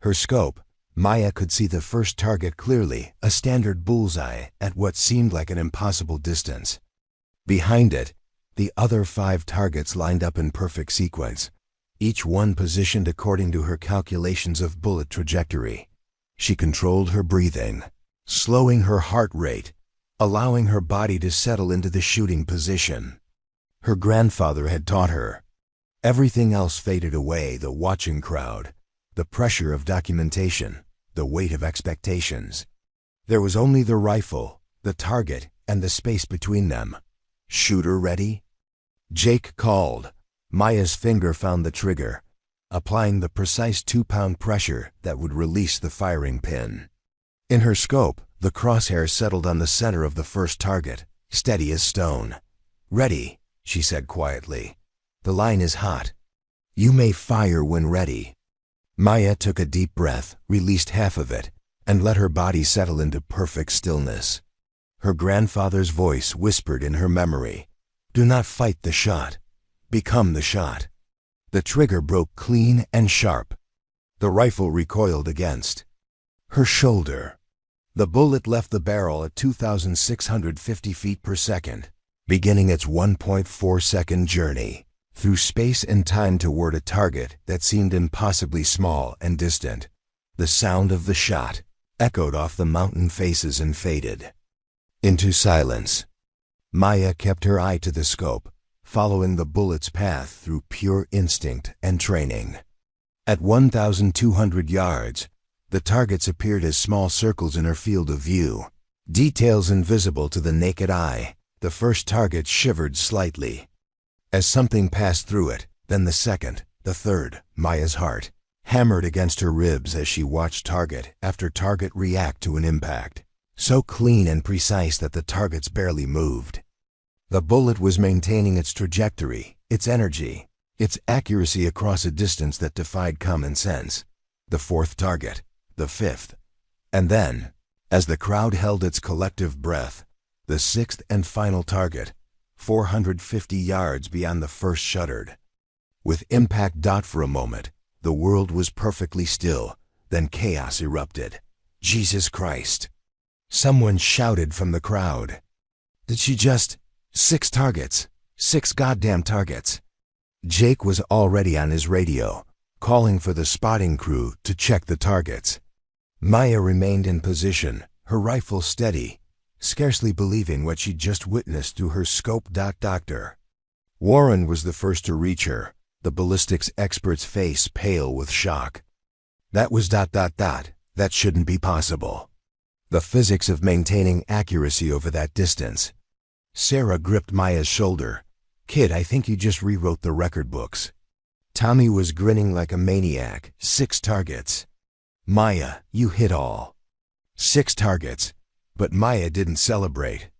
her scope, Maya could see the first target clearly, a standard bullseye at what seemed like an impossible distance. Behind it, the other 5 targets lined up in perfect sequence, each one positioned according to her calculations of bullet trajectory. She controlled her breathing, slowing her heart rate, allowing her body to settle into the shooting position. Her grandfather had taught her. Everything else faded away: the watching crowd, the pressure of documentation, the weight of expectations. There was only the rifle, the target, and the space between them. "Shooter ready?" Jake called. Maya's finger found the trigger, applying the precise 2-pound pressure that would release the firing pin. In her scope, the crosshair settled on the center of the first target, steady as stone. "Ready," she said quietly. "The line is hot. You may fire when ready." Maya took a deep breath, released half of it, and let her body settle into perfect stillness. Her grandfather's voice whispered in her memory, "Do not fight the shot. Become the shot." The trigger broke clean and sharp. The rifle recoiled against her shoulder. The bullet left the barrel at 2,650 feet per second, beginning its 1.4-second journey through space and time toward a target that seemed impossibly small and distant. The sound of the shot echoed off the mountain faces and faded into silence. Maya kept her eye to the scope, following the bullet's path through pure instinct and training. At 1,200 yards, the targets appeared as small circles in her field of view, details invisible to the naked eye. The first target shivered slightly as something passed through it, then the second, the third. Maya's heart hammered against her ribs as she watched target after target react to an impact, so clean and precise that the targets barely moved. The bullet was maintaining its trajectory, its energy, its accuracy across a distance that defied common sense. The fourth target, the fifth, and then, as the crowd held its collective breath, the sixth and final target, 450 yards beyond the first, shuddered. With impact. For a moment, the world was perfectly still, then chaos erupted. Jesus Christ! Someone shouted from the crowd. Did she just... 6 targets. 6 goddamn targets. Jake was already on his radio, calling for the spotting crew to check the targets. Maya remained in position, her rifle steady, scarcely believing what she'd just witnessed through her scope. Doctor Warren was the first to reach her, the ballistics expert's face pale with shock. That was ... That shouldn't be possible. The physics of maintaining accuracy over that distance. Sarah gripped Maya's shoulder. Kid, I think you just rewrote the record books. Tommy was grinning like a maniac. 6 targets. Maya, you hit all. 6 targets. But Maya didn't celebrate.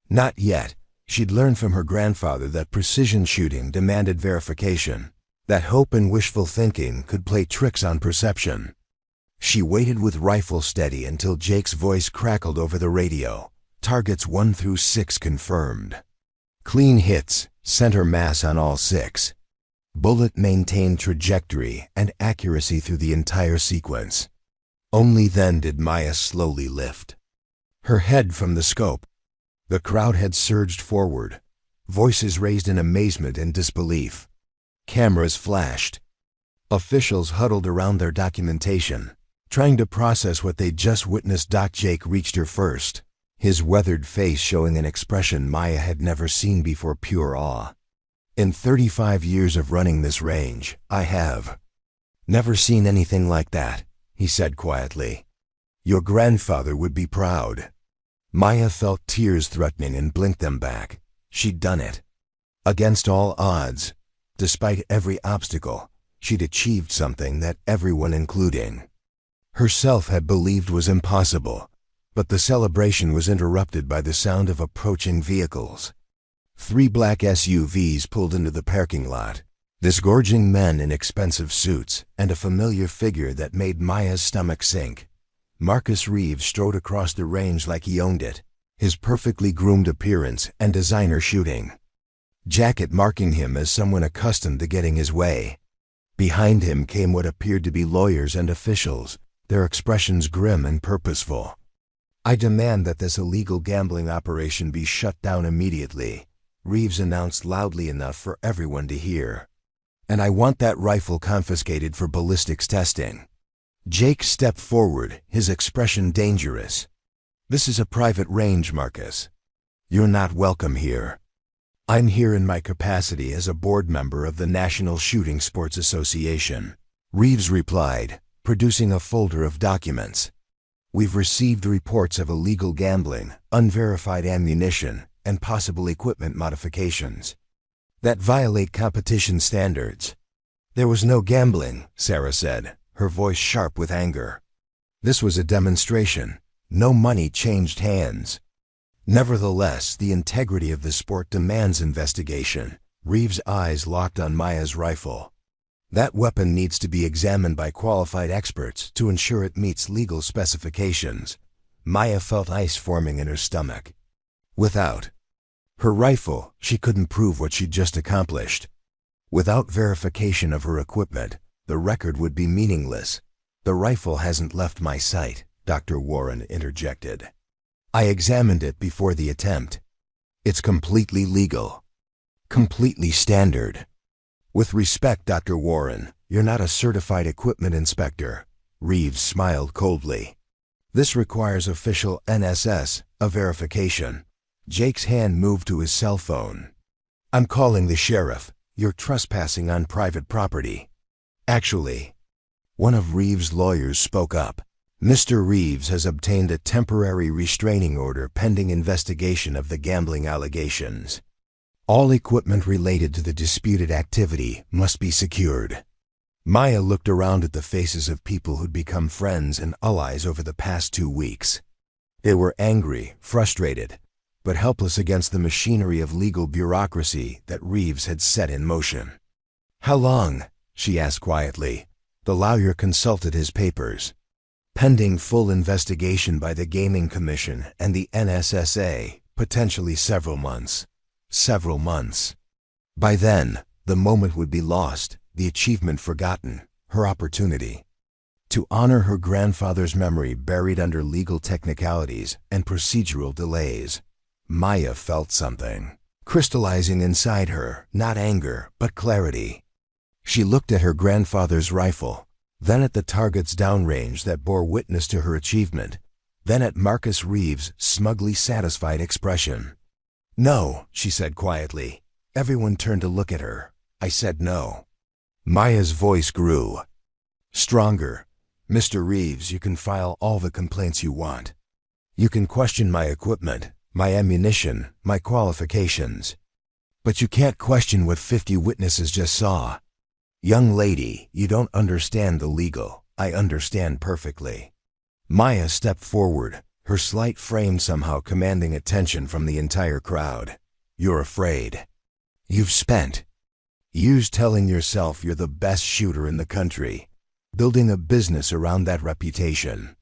Not yet. She'd learned from her grandfather that precision shooting demanded verification, that hope and wishful thinking could play tricks on perception. She waited with rifle steady until Jake's voice crackled over the radio. Targets 1 through 6 confirmed. Clean hits, center mass on all 6. Bullet maintained trajectory and accuracy through the entire sequence. Only then did Maya slowly lift her head from the scope. The crowd had surged forward, voices raised in amazement and disbelief. Cameras flashed. Officials huddled around their documentation, trying to process what they'd just witnessed. Jake reached her first, his weathered face showing an expression Maya had never seen before, pure awe. In 35 years of running this range, I have never seen anything like that, he said quietly. Your grandfather would be proud. Maya felt tears threatening and blinked them back. She'd done it. Against all odds, despite every obstacle, she'd achieved something that everyone, including herself, had believed was impossible. But the celebration was interrupted by the sound of approaching vehicles. 3 black SUVs pulled into the parking lot, disgorging men in expensive suits and a familiar figure that made Maya's stomach sink. Marcus Reeves strode across the range like he owned it, his perfectly groomed appearance and designer shooting jacket marking him as someone accustomed to getting his way. Behind him came what appeared to be lawyers and officials, their expressions grim and purposeful. I demand that this illegal gambling operation be shut down immediately, Reeves announced loudly enough for everyone to hear. And I want that rifle confiscated for ballistics testing. Jake stepped forward, his expression dangerous. This is a private range, Marcus. You're not welcome here. I'm here in my capacity as a board member of the National Shooting Sports Association, Reeves replied, producing a folder of documents. We've received reports of illegal gambling, unverified ammunition, and possible equipment modifications that violate competition standards. There was no gambling, Sarah said, her voice sharp with anger. This was a demonstration. No money changed hands. Nevertheless, the integrity of the sport demands investigation. Reeves' eyes locked on Maya's rifle. That weapon needs to be examined by qualified experts to ensure it meets legal specifications. Maya felt ice forming in her stomach. Without her rifle, she couldn't prove what she'd just accomplished. Without verification of her equipment, the record would be meaningless. The rifle hasn't left my sight, Dr. Warren interjected. I examined it before the attempt. It's completely legal. Completely standard. With respect, Dr. Warren, you're not a certified equipment inspector. Reeves smiled coldly. This requires official NSS, a verification. Jake's hand moved to his cell phone. I'm calling the sheriff. You're trespassing on private property. Actually, one of Reeves' lawyers spoke up. Mr. Reeves has obtained a temporary restraining order pending investigation of the gambling allegations. All equipment related to the disputed activity must be secured. Maya looked around at the faces of people who'd become friends and allies over the past 2 weeks. They were angry, frustrated, but helpless against the machinery of legal bureaucracy that Reeves had set in motion. "How long?" she asked quietly. The lawyer consulted his papers. "Pending full investigation by the Gaming Commission and the NSSA, potentially several months. Several months. By then, the moment would be lost, the achievement forgotten, her opportunity. To honor her grandfather's memory buried under legal technicalities and procedural delays." Maya felt something crystallizing inside her, not anger, but clarity. She looked at her grandfather's rifle, then at the target's downrange that bore witness to her achievement, then at Marcus Reeves' smugly satisfied expression. "No," she said quietly. Everyone turned to look at her. "I said no." Maya's voice grew. Stronger. "Mr. Reeves, you can file all the complaints you want. You can question my equipment, my ammunition, my qualifications. But you can't question what 50 witnesses just saw. Young lady, you don't understand the legal. I understand perfectly." Maya stepped forward, her slight frame somehow commanding attention from the entire crowd. "You're afraid. You've spent years telling yourself you're the best shooter in the country, building a business around that reputation.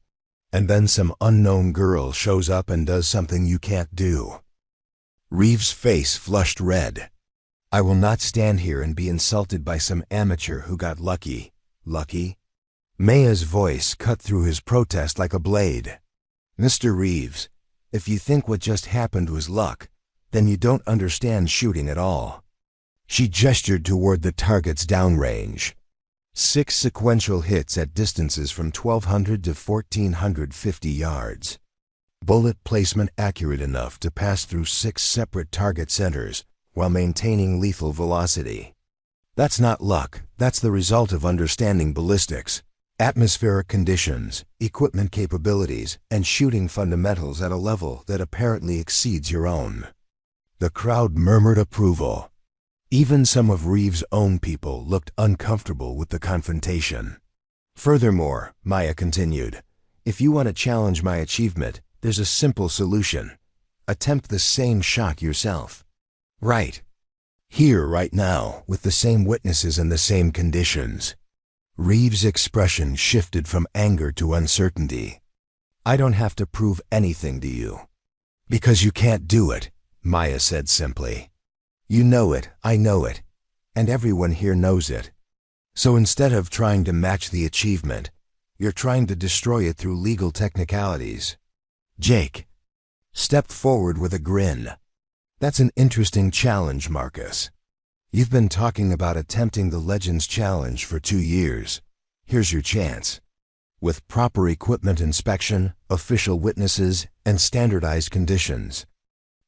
And then some unknown girl shows up and does something you can't do." Reeves' face flushed red. "I will not stand here and be insulted by some amateur who got lucky." "Lucky?" Maya's voice cut through his protest like a blade. "Mr. Reeves, if you think what just happened was luck, then you don't understand shooting at all." She gestured toward the target's downrange. 6 sequential hits at distances from 1,200 to 1,450 yards. Bullet placement accurate enough to pass through 6 separate target centers while maintaining lethal velocity. That's not luck, that's the result of understanding ballistics, atmospheric conditions, equipment capabilities, and shooting fundamentals at a level that apparently exceeds your own. The crowd murmured approval. Even some of Reeves' own people looked uncomfortable with the confrontation. "Furthermore," Maya continued, "if you want to challenge my achievement, there's a simple solution. Attempt the same shot yourself. Right here, right now, with the same witnesses and the same conditions." Reeves' expression shifted from anger to uncertainty. "I don't have to prove anything to you." "Because you can't do it," Maya said simply. "You know it, I know it, and everyone here knows it. So instead of trying to match the achievement, you're trying to destroy it through legal technicalities." Jake stepped forward with a grin. "That's an interesting challenge, Marcus. You've been talking about attempting the Legends Challenge for 2 years. Here's your chance. With proper equipment inspection, official witnesses, and standardized conditions."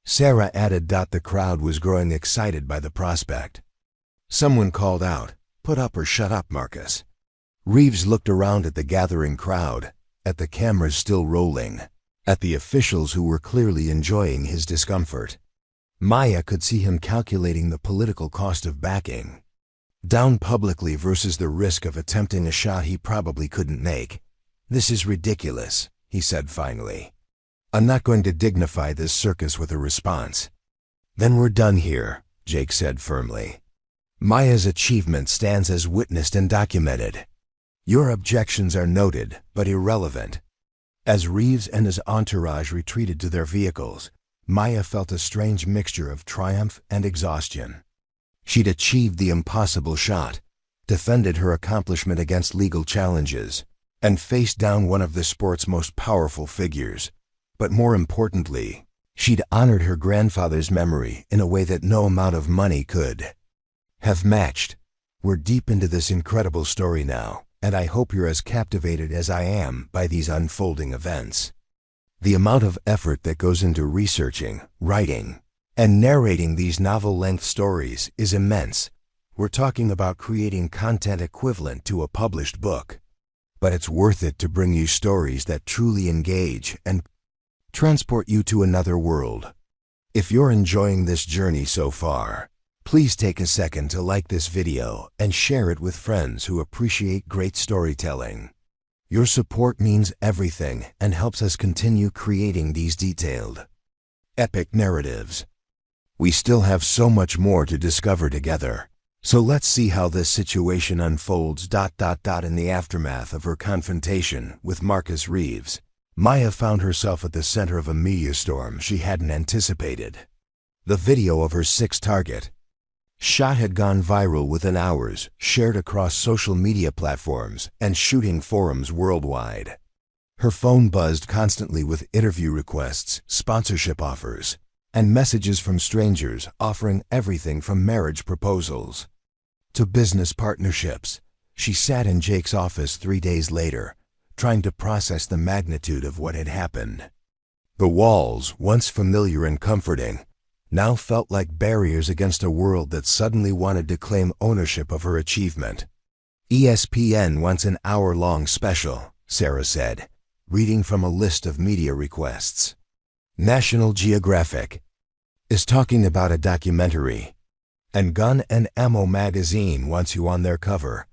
Sarah added. The crowd was growing excited by the prospect. Someone called out, "Put up or shut up, Marcus." Reeves looked around at the gathering crowd, at the cameras still rolling, at the officials who were clearly enjoying his discomfort. Maya could see him calculating the political cost of backing down publicly versus the risk of attempting a shot he probably couldn't make. "This is ridiculous," he said finally. "I'm not going to dignify this circus with a response." "Then we're done here," Jake said firmly. "Maya's achievement stands as witnessed and documented. Your objections are noted, but irrelevant." As Reeves and his entourage retreated to their vehicles, Maya felt a strange mixture of triumph and exhaustion. She'd achieved the impossible shot, defended her accomplishment against legal challenges, and faced down one of the sport's most powerful figures. But more importantly, she'd honored her grandfather's memory in a way that no amount of money could have matched. We're deep into this incredible story now, and I hope you're as captivated as I am by these unfolding events. The amount of effort that goes into researching, writing, and narrating these novel-length stories is immense. We're talking about creating content equivalent to a published book. But it's worth it to bring you stories that truly engage and transport you to another world. If you're enjoying this journey so far, please Please take a second to like this video and share it with friends who appreciate great storytelling. Your support means everything and helps us continue creating these detailed, epic narratives. We still have so much more to discover together. So let's see how this situation unfolds. In the aftermath of her confrontation with Marcus Reeves, Maya found herself at the center of a media storm she hadn't anticipated. The video of her sixth target shot had gone viral within hours, shared across social media platforms and shooting forums worldwide. Her phone buzzed constantly with interview requests, sponsorship offers, and messages from strangers offering everything from marriage proposals to business partnerships. She sat in Jake's office 3 days later, trying to process the magnitude of what had happened. The walls, once familiar and comforting, now felt like barriers against a world that suddenly wanted to claim ownership of her achievement. ESPN wants an hour-long special, Sarah said, reading from a list of media requests. National Geographic is talking about a documentary, and Gun and Ammo magazine wants you on their cover.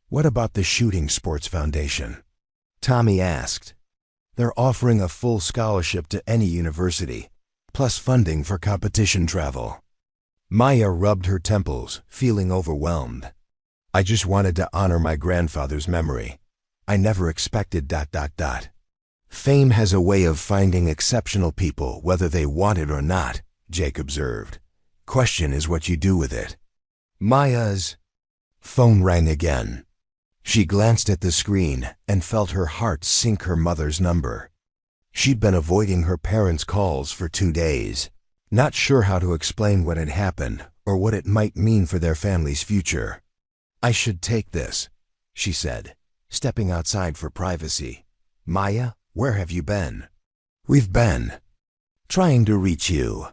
What about the Shooting Sports Foundation? Tommy asked. They're offering a full scholarship to any university, plus funding for competition travel. Maya rubbed her temples, feeling overwhelmed. I just wanted to honor my grandfather's memory. I never expected ... Fame has a way of finding exceptional people whether they want it or not, Jake observed. Question is what you do with it. Maya's phone rang again. She glanced at the screen and felt her heart sink her mother's number. She'd been avoiding her parents' calls for 2 days, not sure how to explain what had happened or what it might mean for their family's future. I should take this, she said, stepping outside for privacy. Maya, where have you been? We've been trying to reach you.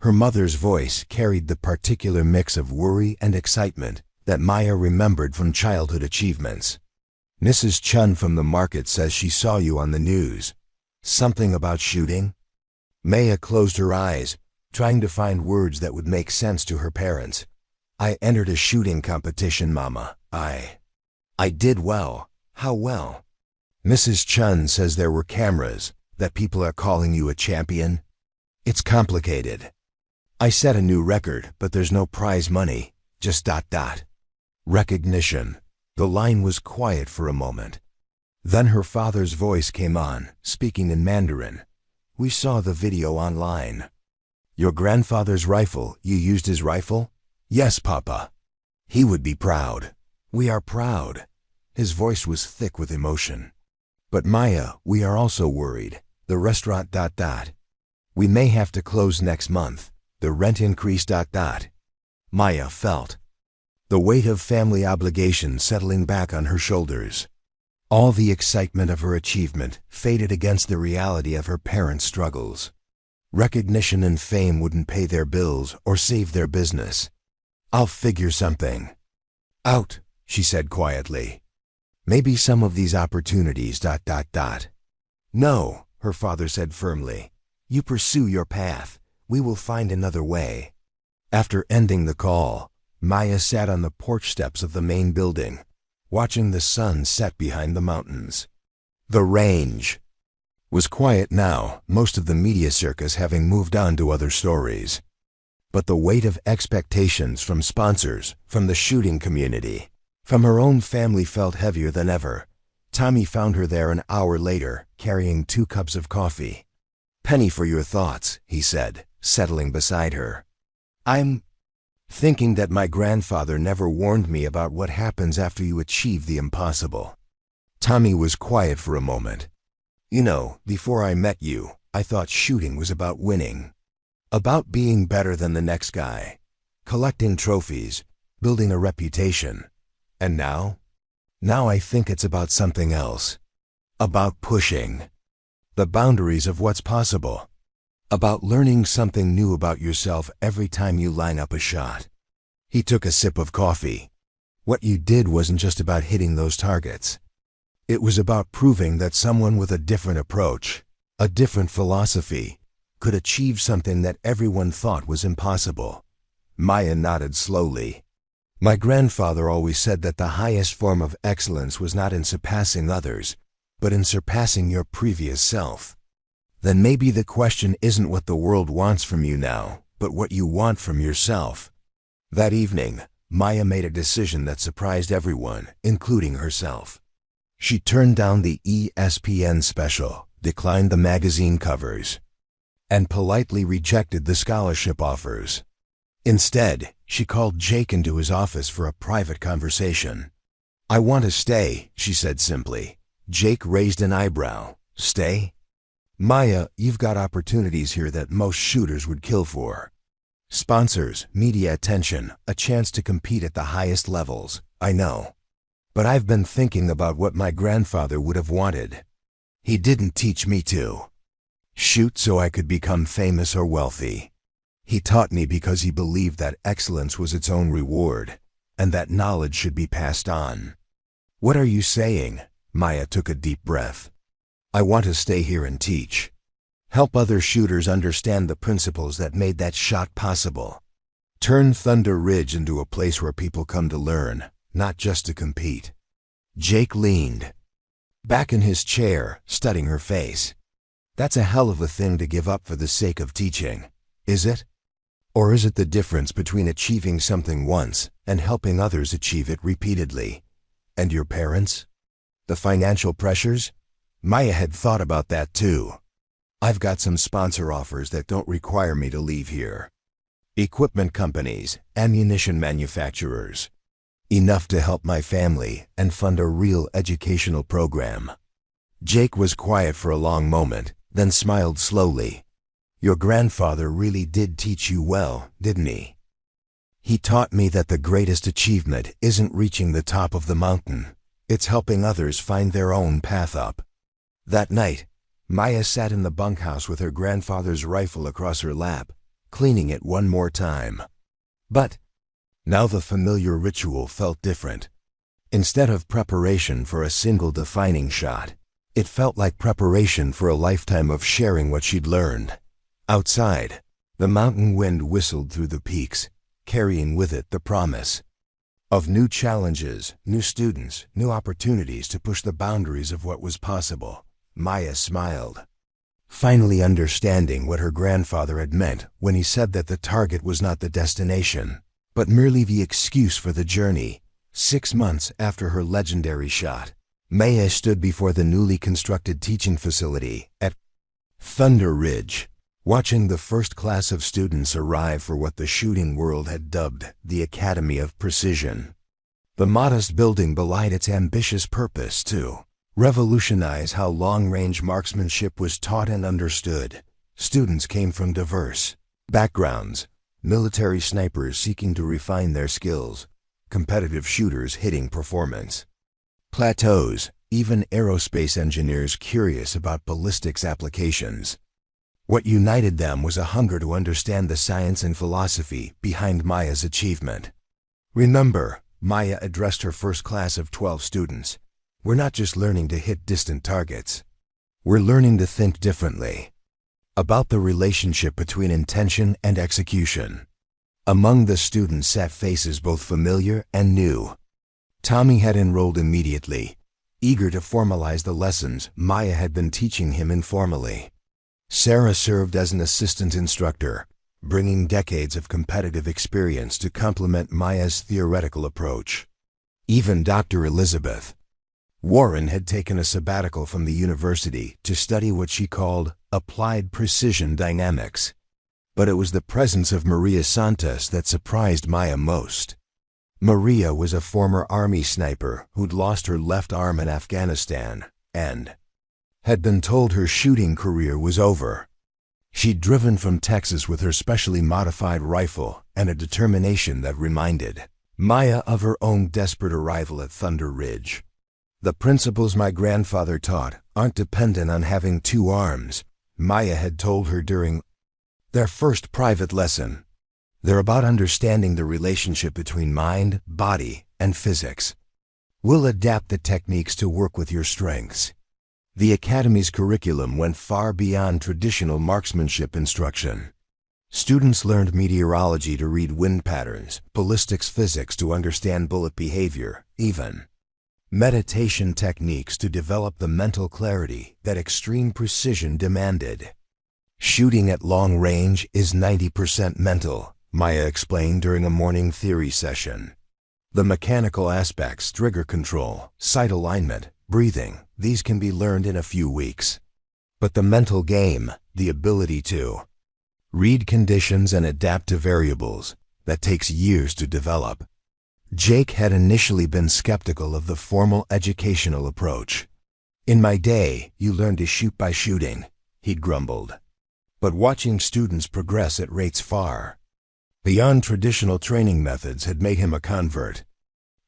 Her mother's voice carried the particular mix of worry and excitement that Maya remembered from childhood achievements. Mrs. Chen from the market says she saw you on the news. Something about shooting? Maya closed her eyes, trying to find words that would make sense to her parents. I entered a shooting competition, Mama. I did well. How well? Mrs. Chen says there were cameras, that people are calling you a champion. It's complicated. I set a new record, but there's no prize money, just ... Recognition. The line was quiet for a moment. Then her father's voice came on, speaking in Mandarin. We saw the video online. Your grandfather's rifle, you used his rifle? Yes, Papa. He would be proud. We are proud. His voice was thick with emotion. But Maya, we are also worried. The restaurant ... We may have to close next month. The rent increase ... Maya felt the weight of family obligations settling back on her shoulders. All the excitement of her achievement faded against the reality of her parents' struggles. Recognition and fame wouldn't pay their bills or save their business. I'll figure something out, she said quietly. Maybe some of these opportunities ... No, her father said firmly. You pursue your path. We will find another way. After ending the call, Maya sat on the porch steps of the main building, watching the sun set behind the mountains. The range was quiet now, most of the media circus having moved on to other stories. But the weight of expectations from sponsors, from the shooting community, from her own family felt heavier than ever. Tommy found her there an hour later, carrying 2 cups of coffee. Penny for your thoughts, he said, settling beside her. I'm thinking that my grandfather never warned me about what happens after you achieve the impossible. Tommy was quiet for a moment. You know, before I met you, I thought shooting was about winning. About being better than the next guy. Collecting trophies, building a reputation. And now? Now I think it's about something else. About pushing the boundaries of what's possible. About learning something new about yourself every time you line up a shot. He took a sip of coffee. What you did wasn't just about hitting those targets. It was about proving that someone with a different approach, a different philosophy, could achieve something that everyone thought was impossible. Maya nodded slowly. My grandfather always said that the highest form of excellence was not in surpassing others, but in surpassing your previous self. Then maybe the question isn't what the world wants from you now, but what you want from yourself. That evening, Maya made a decision that surprised everyone, including herself. She turned down the ESPN special, declined the magazine covers, and politely rejected the scholarship offers. Instead, she called Jake into his office for a private conversation. "I want to stay," she said simply. Jake raised an eyebrow. "Stay?" "Maya, you've got opportunities here that most shooters would kill for. Sponsors, media attention, a chance to compete at the highest levels, I know. But I've been thinking about what my grandfather would have wanted. He didn't teach me to shoot so I could become famous or wealthy. He taught me because he believed that excellence was its own reward, and that knowledge should be passed on." "What are you saying?" Maya took a deep breath. "I want to stay here and teach. Help other shooters understand the principles that made that shot possible. Turn Thunder Ridge into a place where people come to learn, not just to compete." Jake leaned back in his chair, studying her face. "That's a hell of a thing to give up for the sake of teaching, is it? Or is it the difference between achieving something once and helping others achieve it repeatedly? And your parents? The financial pressures?" Maya had thought about that too. "I've got some sponsor offers that don't require me to leave here. Equipment companies, ammunition manufacturers. Enough to help my family and fund a real educational program." Jake was quiet for a long moment, then smiled slowly. "Your grandfather really did teach you well, didn't he? He taught me that the greatest achievement isn't reaching the top of the mountain. It's helping others find their own path up." That night, Maya sat in the bunkhouse with her grandfather's rifle across her lap, cleaning it one more time. But now the familiar ritual felt different. Instead of preparation for a single defining shot, it felt like preparation for a lifetime of sharing what she'd learned. Outside, the mountain wind whistled through the peaks, carrying with it the promise of new challenges, new students, new opportunities to push the boundaries of what was possible. Maya smiled, finally understanding what her grandfather had meant when he said that the target was not the destination, but merely the excuse for the journey. 6 months after her legendary shot, Maya stood before the newly constructed teaching facility at Thunder Ridge, watching the first class of students arrive for what the shooting world had dubbed the Academy of Precision. The modest building belied its ambitious purpose to revolutionize how long-range marksmanship was taught and understood. Students came from diverse backgrounds: military snipers seeking to refine their skills, competitive shooters hitting performance plateaus, even aerospace engineers curious about ballistics applications. What united them was a hunger to understand the science and philosophy behind Maya's achievement. "Remember," Maya addressed her first class of 12 students, "we're not just learning to hit distant targets. We're learning to think differently about the relationship between intention and execution." Among the students sat faces both familiar and new. Tommy had enrolled immediately, eager to formalize the lessons Maya had been teaching him informally. Sarah served as an assistant instructor, bringing decades of competitive experience to complement Maya's theoretical approach. Even Dr. Elizabeth Warren had taken a sabbatical from the university to study what she called applied precision dynamics. But it was the presence of Maria Santos that surprised Maya most. Maria was a former Army sniper who'd lost her left arm in Afghanistan and had been told her shooting career was over. She'd driven from Texas with her specially modified rifle and a determination that reminded Maya of her own desperate arrival at Thunder Ridge. "The principles my grandfather taught aren't dependent on having 2 arms," Maya had told her during their first private lesson. "They're about understanding the relationship between mind, body, and physics. We'll adapt the techniques to work with your strengths." The Academy's curriculum went far beyond traditional marksmanship instruction. Students learned meteorology to read wind patterns, ballistics physics to understand bullet behavior, even meditation techniques to develop the mental clarity that extreme precision demanded. Shooting at long range is 90% mental, Maya explained during a morning theory session. The mechanical aspects, trigger control, sight alignment, breathing, these can be learned in a few weeks. But the mental game, the ability to read conditions and adapt to variables, that takes years to develop. Jake had initially been skeptical of the formal educational approach. "In my day, you learned to shoot by shooting," he'd grumbled. But watching students progress at rates far beyond traditional training methods had made him a convert.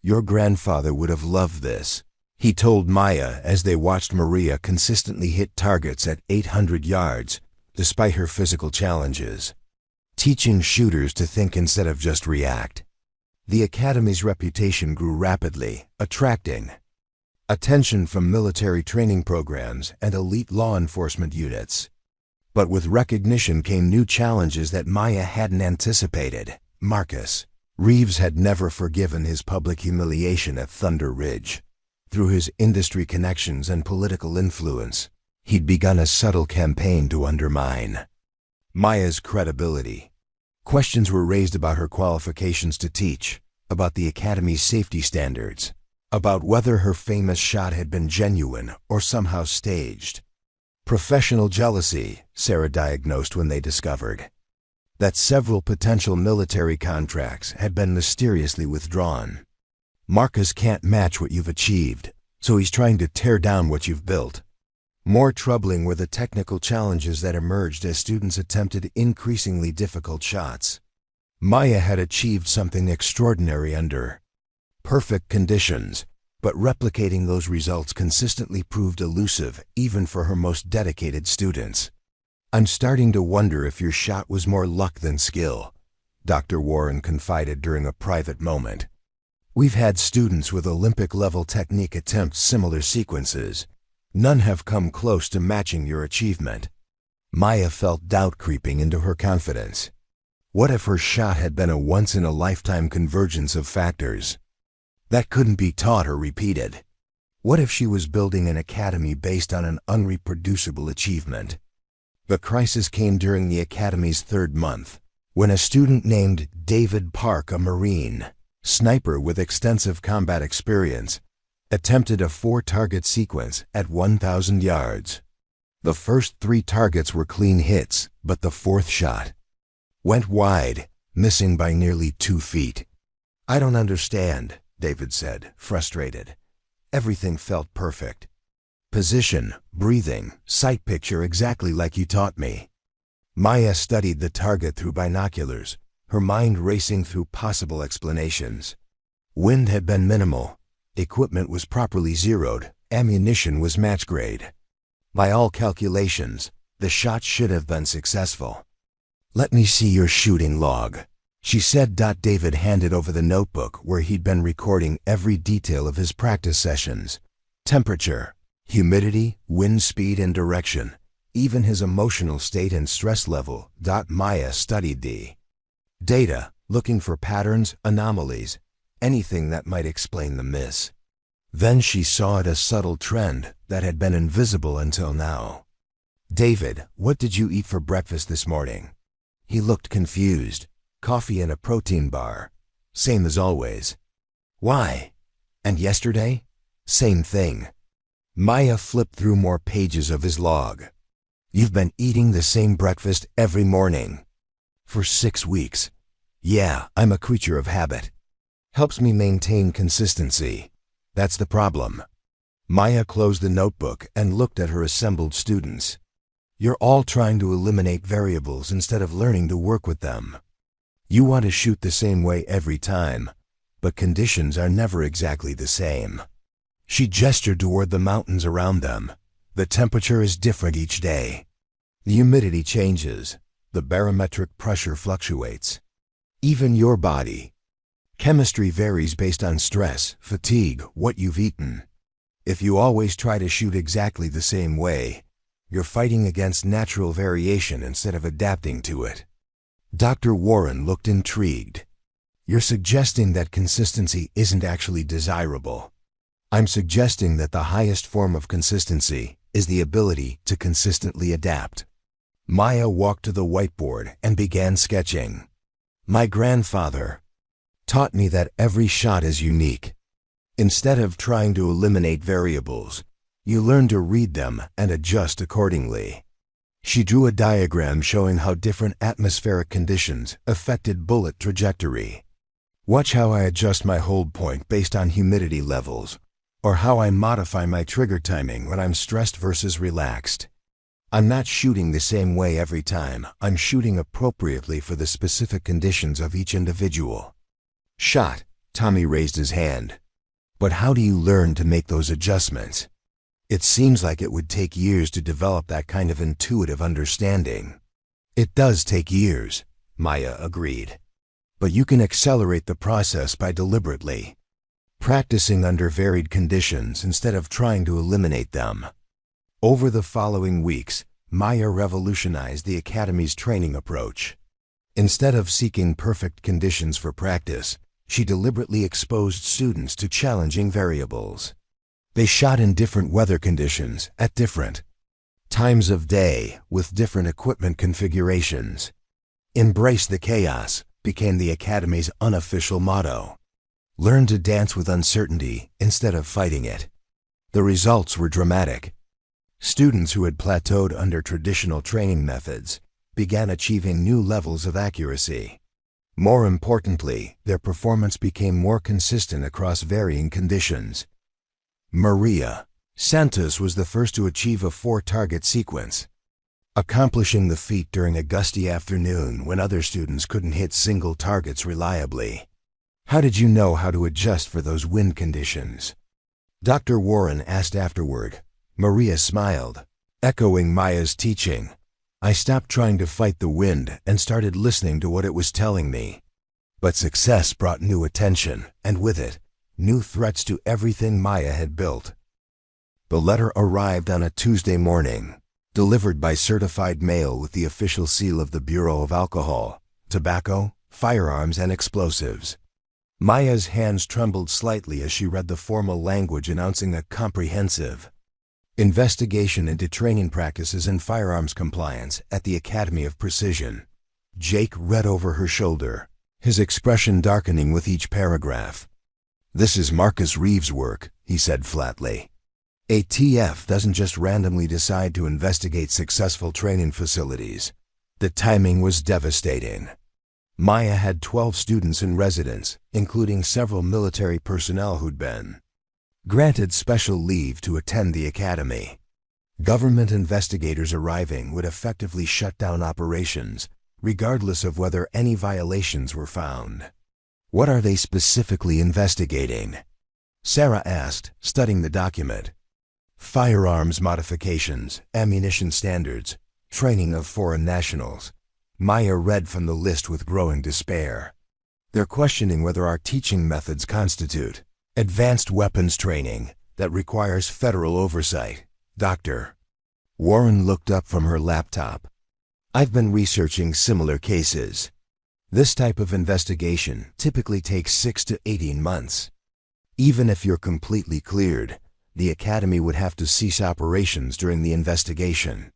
"Your grandfather would have loved this," he told Maya as they watched Maria consistently hit targets at 800 yards, despite her physical challenges. Teaching shooters to think instead of just react. The Academy's reputation grew rapidly, attracting attention from military training programs and elite law enforcement units. But with recognition came new challenges that Maya hadn't anticipated. Marcus Reeves had never forgiven his public humiliation at Thunder Ridge. Through his industry connections and political influence, he'd begun a subtle campaign to undermine Maya's credibility. Questions were raised about her qualifications to teach, about the Academy's safety standards, about whether her famous shot had been genuine or somehow staged. Professional jealousy, Sarah diagnosed when they discovered that several potential military contracts had been mysteriously withdrawn. "Marcus can't match what you've achieved, so he's trying to tear down what you've built." More troubling were the technical challenges that emerged as students attempted increasingly difficult shots. Maya had achieved something extraordinary under perfect conditions, but replicating those results consistently proved elusive even for her most dedicated students. "I'm starting to wonder if your shot was more luck than skill," Dr. Warren confided during a private moment. "We've had students with Olympic-level technique attempt similar sequences. None have come close to matching your achievement." Maya felt doubt creeping into her confidence. What if her shot had been a once-in-a-lifetime convergence of factors that couldn't be taught or repeated? What if she was building an academy based on an unreproducible achievement? The crisis came during the Academy's third month, when a student named David Park, a Marine sniper with extensive combat experience, attempted a 4-target sequence at 1,000 yards. The first 3 targets were clean hits, but the 4th shot went wide, missing by nearly 2 feet. "I don't understand," David said, frustrated. "Everything felt perfect. Position, breathing, sight picture exactly like you taught me." Maya studied the target through binoculars, her mind racing through possible explanations. Wind had been minimal. Equipment was properly zeroed. Ammunition was match grade. By all calculations, the shot should have been successful. "Let me see your shooting log," she said. David handed over the notebook where he'd been recording every detail of his practice sessions. Temperature, humidity, wind speed and direction, even his emotional state and stress level. Maya studied the data, looking for patterns, anomalies, anything that might explain the miss. Then she saw a subtle trend that had been invisible until now. "David, what did you eat for breakfast this morning?" He looked confused. "Coffee and a protein bar. Same as always." "Why? And yesterday?" "Same thing." Maya flipped through more pages of his log. "You've been eating the same breakfast every morning." "For 6 weeks. Yeah, I'm a creature of habit. Helps me maintain consistency. That's the problem." Maya closed the notebook and looked at her assembled students. "You're all trying to eliminate variables instead of learning to work with them. You want to shoot the same way every time, but conditions are never exactly the same." She gestured toward the mountains around them. "The temperature is different each day. The humidity changes. The barometric pressure fluctuates. Even your body. Chemistry varies based on stress, fatigue, what you've eaten. If you always try to shoot exactly the same way, you're fighting against natural variation instead of adapting to it." Dr. Warren looked intrigued. You're suggesting that consistency isn't actually desirable. I'm suggesting that the highest form of consistency is the ability to consistently adapt. Maya walked to the whiteboard and began sketching. My grandfather taught me that every shot is unique. Instead of trying to eliminate variables, you learn to read them and adjust accordingly. She drew a diagram showing how different atmospheric conditions affected bullet trajectory. Watch how I adjust my hold point based on humidity levels, or how I modify my trigger timing when I'm stressed versus relaxed. I'm not shooting the same way every time. I'm shooting appropriately for the specific conditions of each individual. Shot. Tommy raised his hand. But how do you learn to make those adjustments? It seems like it would take years to develop that kind of intuitive understanding. It does take years, Maya agreed. But you can accelerate the process by deliberately practicing under varied conditions instead of trying to eliminate them. Over the following weeks, Maya revolutionized the Academy's training approach. Instead of seeking perfect conditions for practice, she deliberately exposed students to challenging variables. They shot in different weather conditions at different times of day with different equipment configurations. Embrace the chaos became the Academy's unofficial motto. Learn to dance with uncertainty instead of fighting it. The results were dramatic. Students who had plateaued under traditional training methods began achieving new levels of accuracy. More importantly, their performance became more consistent across varying conditions. Maria Santos was the first to achieve a 4-target sequence, accomplishing the feat during a gusty afternoon when other students couldn't hit single targets reliably. How did you know how to adjust for those wind conditions? Dr. Warren asked afterward. Maria smiled, echoing Maya's teaching. I stopped trying to fight the wind and started listening to what it was telling me. But success brought new attention, and with it, new threats to everything Maya had built. The letter arrived on a Tuesday morning, delivered by certified mail with the official seal of the Bureau of Alcohol, Tobacco, Firearms, and Explosives. Maya's hands trembled slightly as she read the formal language announcing a comprehensive investigation into training practices and firearms compliance at the Academy of Precision. Jake read over her shoulder, his expression darkening with each paragraph. This is Marcus Reeves' work, he said flatly. ATF doesn't just randomly decide to investigate successful training facilities. The timing was devastating. Maya had 12 students in residence, including several military personnel who'd been granted special leave to attend the academy. Government investigators arriving would effectively shut down operations, regardless of whether any violations were found. What are they specifically investigating? Sarah asked, studying the document. Firearms modifications, ammunition standards, training of foreign nationals. Maya read from the list with growing despair. They're questioning whether our teaching methods constitute advanced weapons training that requires federal oversight. Dr. Warren looked up from her laptop. I've been researching similar cases. This type of investigation typically takes 6 to 18 months. Even if you're completely cleared, the Academy would have to cease operations during the investigation.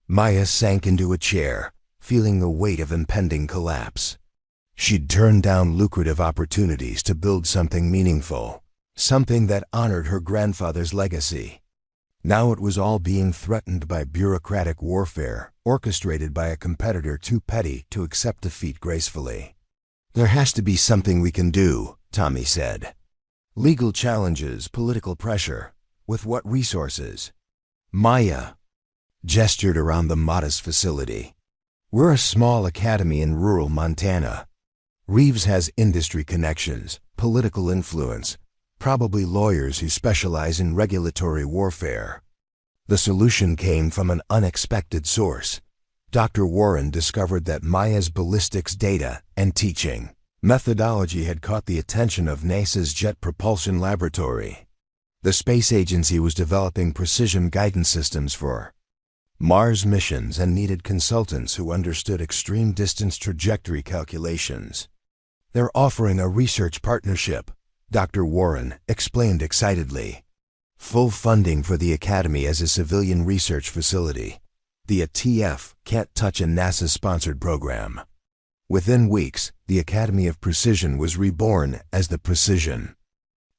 Maya sank into a chair, feeling the weight of impending collapse. She'd turned down lucrative opportunities to build something meaningful, something that honored her grandfather's legacy. Now it was all being threatened by bureaucratic warfare, orchestrated by a competitor too petty to accept defeat gracefully. There has to be something we can do, Tommy said. Legal challenges, political pressure. With what resources? Maya gestured around the modest facility. We're a small academy in rural Montana. Reeves has industry connections, political influence, probably lawyers who specialize in regulatory warfare. The solution came from an unexpected source. Dr. Warren discovered that Maya's ballistics data and teaching methodology had caught the attention of NASA's Jet Propulsion Laboratory. The space agency was developing precision guidance systems for Mars missions and needed consultants who understood extreme distance trajectory calculations. "They're offering a research partnership," Dr. Warren explained excitedly. "Full funding for the Academy as a civilian research facility. The ATF can't touch a NASA-sponsored program." Within weeks, the Academy of Precision was reborn as the Precision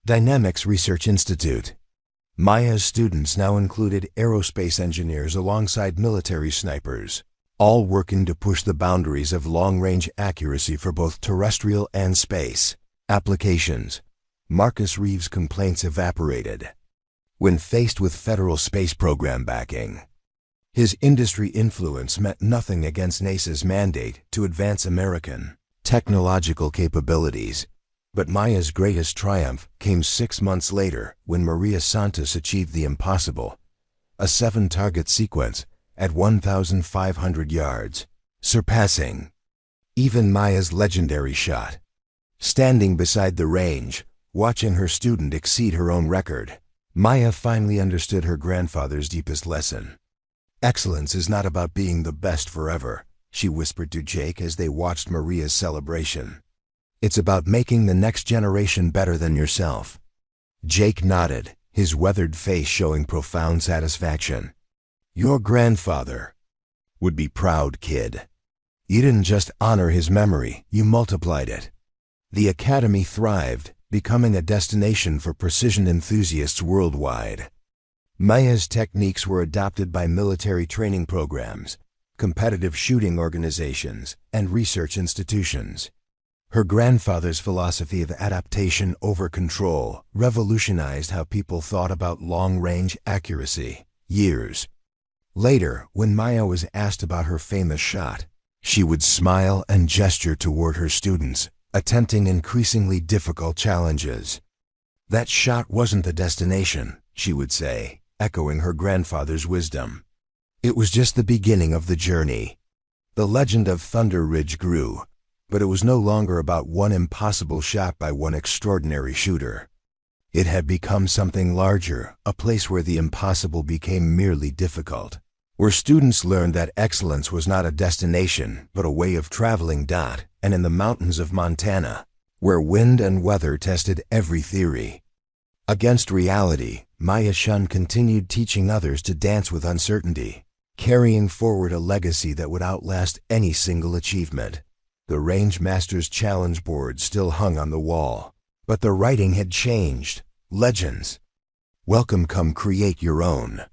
Dynamics Research Institute. Maya's students now included aerospace engineers alongside military snipers, all working to push the boundaries of long-range accuracy for both terrestrial and space applications. Marcus Reeves' complaints evaporated when faced with federal space program backing. His industry influence meant nothing against NASA's mandate to advance American technological capabilities. But Maya's greatest triumph came 6 months later when Maria Santos achieved the impossible, a 7-target sequence at 1,500 yards, surpassing even Maya's legendary shot. Standing beside the range, watching her student exceed her own record, Maya finally understood her grandfather's deepest lesson. "Excellence is not about being the best forever," she whispered to Jake as they watched Maria's celebration. "It's about making the next generation better than yourself." Jake nodded, his weathered face showing profound satisfaction. "Your grandfather would be proud, kid. You didn't just honor his memory, you multiplied it." The Academy thrived, becoming a destination for precision enthusiasts worldwide. Maya's techniques were adopted by military training programs, competitive shooting organizations, and research institutions. Her grandfather's philosophy of adaptation over control revolutionized how people thought about long-range accuracy. Years later, when Maya was asked about her famous shot, she would smile and gesture toward her students, attempting increasingly difficult challenges. "That shot wasn't the destination," she would say, echoing her grandfather's wisdom. "It was just the beginning of the journey." The legend of Thunder Ridge grew, but it was no longer about one impossible shot by one extraordinary shooter. It had become something larger, a place where the impossible became merely difficult, where students learned that excellence was not a destination, but a way of traveling. And in the mountains of Montana, where wind and weather tested every theory against reality, Maya Chen continued teaching others to dance with uncertainty, carrying forward a legacy that would outlast any single achievement. The Range Master's challenge board still hung on the wall, but the writing had changed. Legends. Welcome, come create your own.